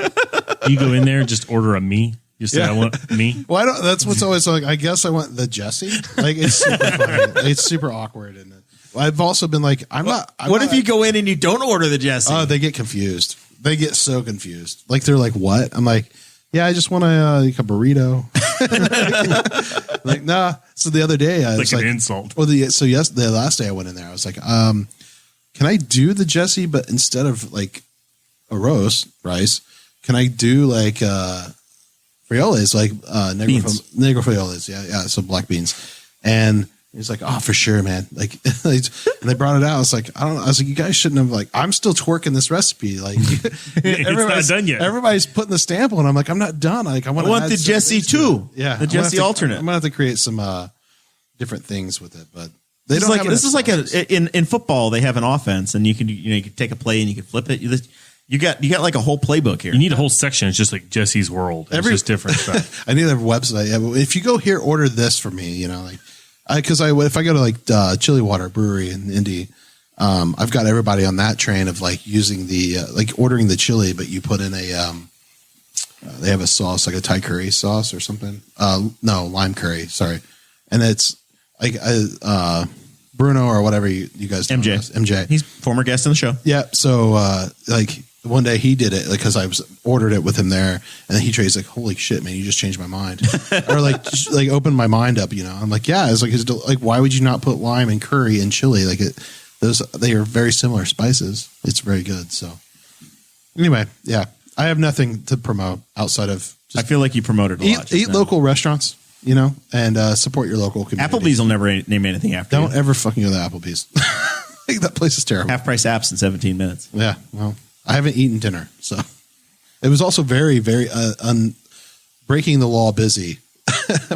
You go in there and just order a me. You say, I want me. Well, that's what's always like. I guess I want the Jesse. Like it's super funny. It's super awkward, and I've also been like, what if you go in and you don't order the Jesse? Oh, they get confused. They get so confused. Like they're like, "What?" I'm like, "Yeah, I just want a burrito." Like, nah. So the other day, I was like an insult. Well, the last day I went in there, I was like, "Can I do the Jesse, but instead of like a roast rice, can I do like frijoles, like negro frijoles?" Yeah. So black beans, and he's like, "Oh, for sure, man." Like, and they brought it out. I was like, I was like, you guys shouldn't have, like, I'm still twerking this recipe. Like, it's not done yet. Everybody's putting the stamp on. I'm like, I'm not done. Like, I want the Jesse too. Yeah. The Jesse alternate. I'm going to have to create some different things with it, but they don't have this is like in football, they have an offense and you can take a play and you can flip it. You got like a whole playbook here. You need a whole section. It's just like Jesse's World. It's just different stuff. I need a website. Yeah, but if you go here, order this for me, like, because if I go to like Chili Water Brewery in Indy, I've got everybody on that train of like using the like ordering the chili, but you put in a they have a sauce like a Thai curry sauce or something. No, lime curry. Sorry, and it's like Bruno or whatever you guys know. MJ. He's former guest on the show. Yeah. So like one day he did it because I ordered it with him there, and then he's like, "Holy shit, man! You just changed my mind," or like just, like opened my mind up. I'm like, yeah. It's like, why would you not put lime and curry and chili? Like they are very similar spices. It's very good. So anyway, yeah, I have nothing to promote outside of. I feel like you promoted a lot. Eat local restaurants, and support your local community. Applebee's will never name anything after. Don't ever fucking go to Applebee's. That place is terrible. Half price apps in 17 minutes. Yeah, well. I haven't eaten dinner, so it was also very, very breaking the law busy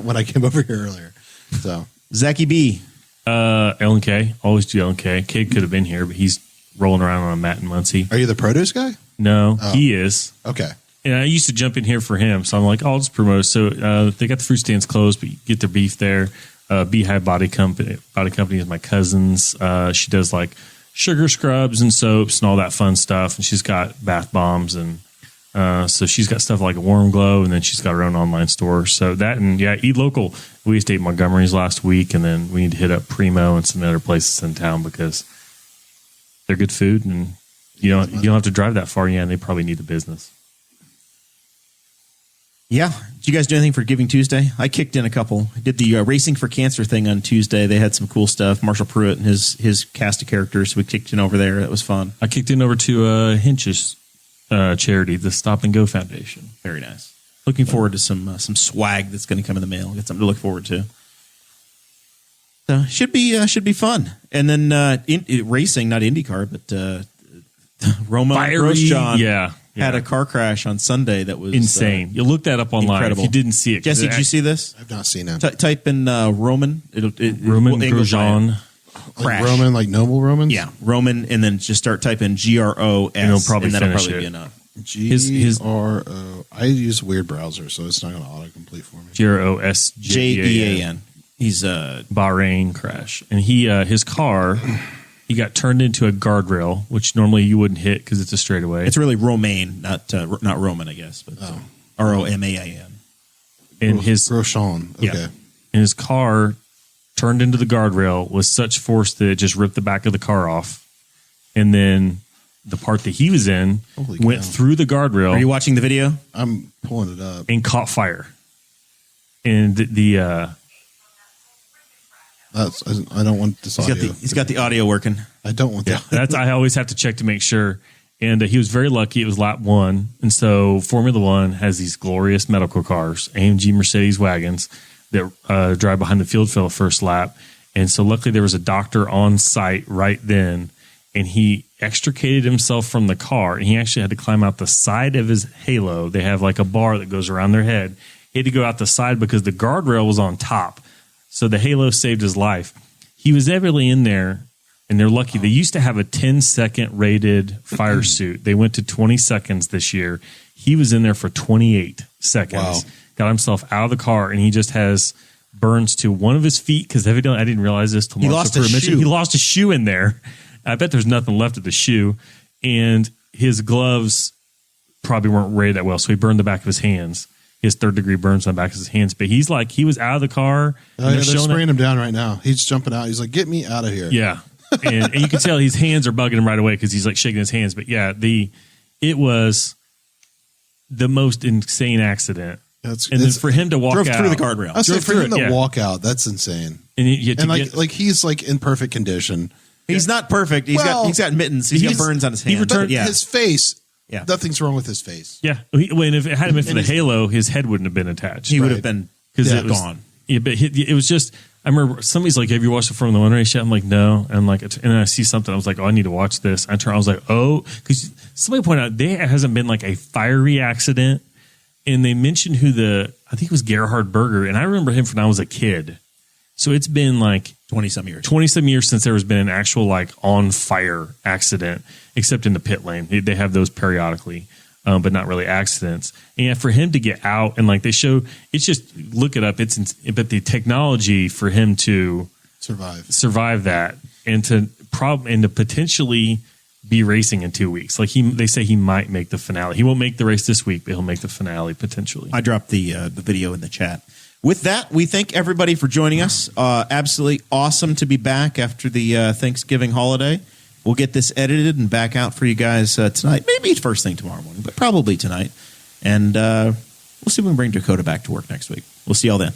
when I came over here earlier. So Zachy B, LNK, always do LNK. Kid could have been here, but he's rolling around on a mat in Muncie. Are you the produce guy? No, he is. Okay. And I used to jump in here for him, so I'm like, I'll just promote. So they got the fruit stands closed, but you get their beef there. Beehive Body Company is my cousin's. She does like sugar scrubs and soaps and all that fun stuff. And she's got bath bombs. And so she's got stuff like a Warm Glow. And then she's got her own online store. So that, and yeah, eat local. We used to eat Montgomery's last week. And then we need to hit up Primo and some other places in town because they're good food. And you don't have to drive that far. Yeah, and they probably need the business. Yeah. Did you guys do anything for Giving Tuesday? I kicked in a couple. I did the Racing for Cancer thing on Tuesday. They had some cool stuff. Marshall Pruitt and his cast of characters. We kicked in over there. That was fun. I kicked in over to Hinch's charity, the Stop and Go Foundation. Very nice. Looking forward to some swag that's going to come in the mail. Get something to look forward to. So should be fun. And then racing, not IndyCar, but Roma Grosjean. Had a car crash on Sunday that was insane. You look that up online incredible. If you didn't see it. Jesse, did you see this? I've not seen it. Type in Roman. Roman Grosjean. Like Roman, like noble Romans? Yeah, Roman, and then just start typing GROS, and it'll probably be enough. GRO. I use a weird browser, so it's not going to autocomplete for me. GROSJEAN. He's Bahrain crash, and his car. He got turned into a guardrail, which normally you wouldn't hit because it's a straightaway. It's really Romaine, not Roman, I guess, but ROMAIN. And his Grosjean, okay. Yeah, and his car turned into the guardrail with such force that it just ripped the back of the car off, and then the part that he was in went through the guardrail. Are you watching the video? I'm pulling it up and caught fire. And the I don't want this audio. He's got the audio working. I don't want that. That's I always have to check to make sure. And he was very lucky. It was lap 1. And so Formula One has these glorious medical cars, AMG Mercedes wagons that drive behind the field for the first lap. And so luckily there was a doctor on site right then, and he extricated himself from the car, and he actually had to climb out the side of his halo. They have like a bar that goes around their head. He had to go out the side because the guardrail was on top. So the halo saved his life. He was evidently in there, and they're lucky. They used to have a 10-second rated fire suit. They went to 20 seconds this year. He was in there for 28 seconds. Wow. Got himself out of the car, and he just has burns to one of his feet because evidently I didn't realize this till He lost his shoe. He lost a shoe in there. I bet there's nothing left of the shoe, and his gloves probably weren't rated that well, so he burned the back of his hands. He has 3rd-degree burns on the back of his hands, but he was out of the car. They're spraying him down right now. He's jumping out. He's like, "Get me out of here!" Yeah, and you can tell his hands are bugging him right away because he's like shaking his hands. But yeah, it was the most insane accident. Then for him to walk drove out through the guardrail. I say for him to walk out, that's insane. And he's like in perfect condition. He's not perfect. He's got mittens. He's got burns on his hands. He returned His face. Yeah. Nothing's wrong with his face. Yeah, if it hadn't been for the halo, his head wouldn't have been attached. He would have been gone. Yeah, but it was just. I remember somebody's like, "Have you watched the Formula One race yet?" I'm like, "No," and then I see something. I was like, "Oh, I need to watch this." I was like, "Oh," because somebody pointed out there hasn't been like a fiery accident, and they mentioned I think it was Gerhard Berger, and I remember him from when I was a kid. So it's been like 20-some years since there has been an actual like on fire accident, except in the pit lane. They have those periodically, but not really accidents. And for him to get out and like they show, it's just look it up. But the technology for him to survive that and to potentially be racing in 2 weeks. Like they say he might make the finale. He won't make the race this week, but he'll make the finale potentially. I dropped the video in the chat. With that, we thank everybody for joining us. Absolutely awesome to be back after the Thanksgiving holiday. We'll get this edited and back out for you guys tonight. Maybe first thing tomorrow morning, but probably tonight. And we'll see if we can bring Dakota back to work next week. We'll see y'all then.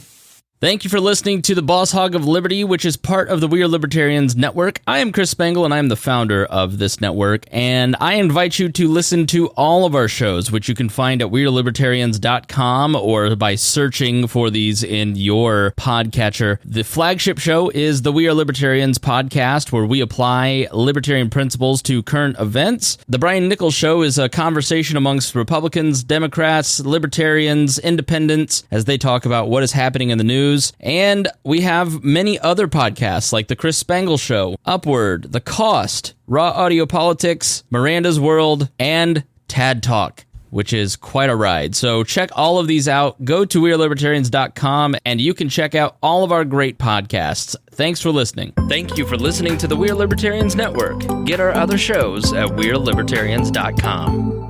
Thank you for listening to the Boss Hog of Liberty, which is part of the We Are Libertarians Network. I am Chris Spangle, and I am the founder of this network, and I invite you to listen to all of our shows, which you can find at wearelibertarians.com or by searching for these in your podcatcher. The flagship show is the We Are Libertarians podcast, where we apply libertarian principles to current events. The Brian Nichols Show is a conversation amongst Republicans, Democrats, Libertarians, Independents, as they talk about what is happening in the news. And we have many other podcasts like The Chris Spangle Show, Upward, The Cost, Raw Audio Politics, Miranda's World, and Tad Talk, which is quite a ride. So check all of these out. Go to wearelibertarians.com and you can check out all of our great podcasts. Thanks for listening. Thank you for listening to the We Are Libertarians Network. Get our other shows at wearelibertarians.com.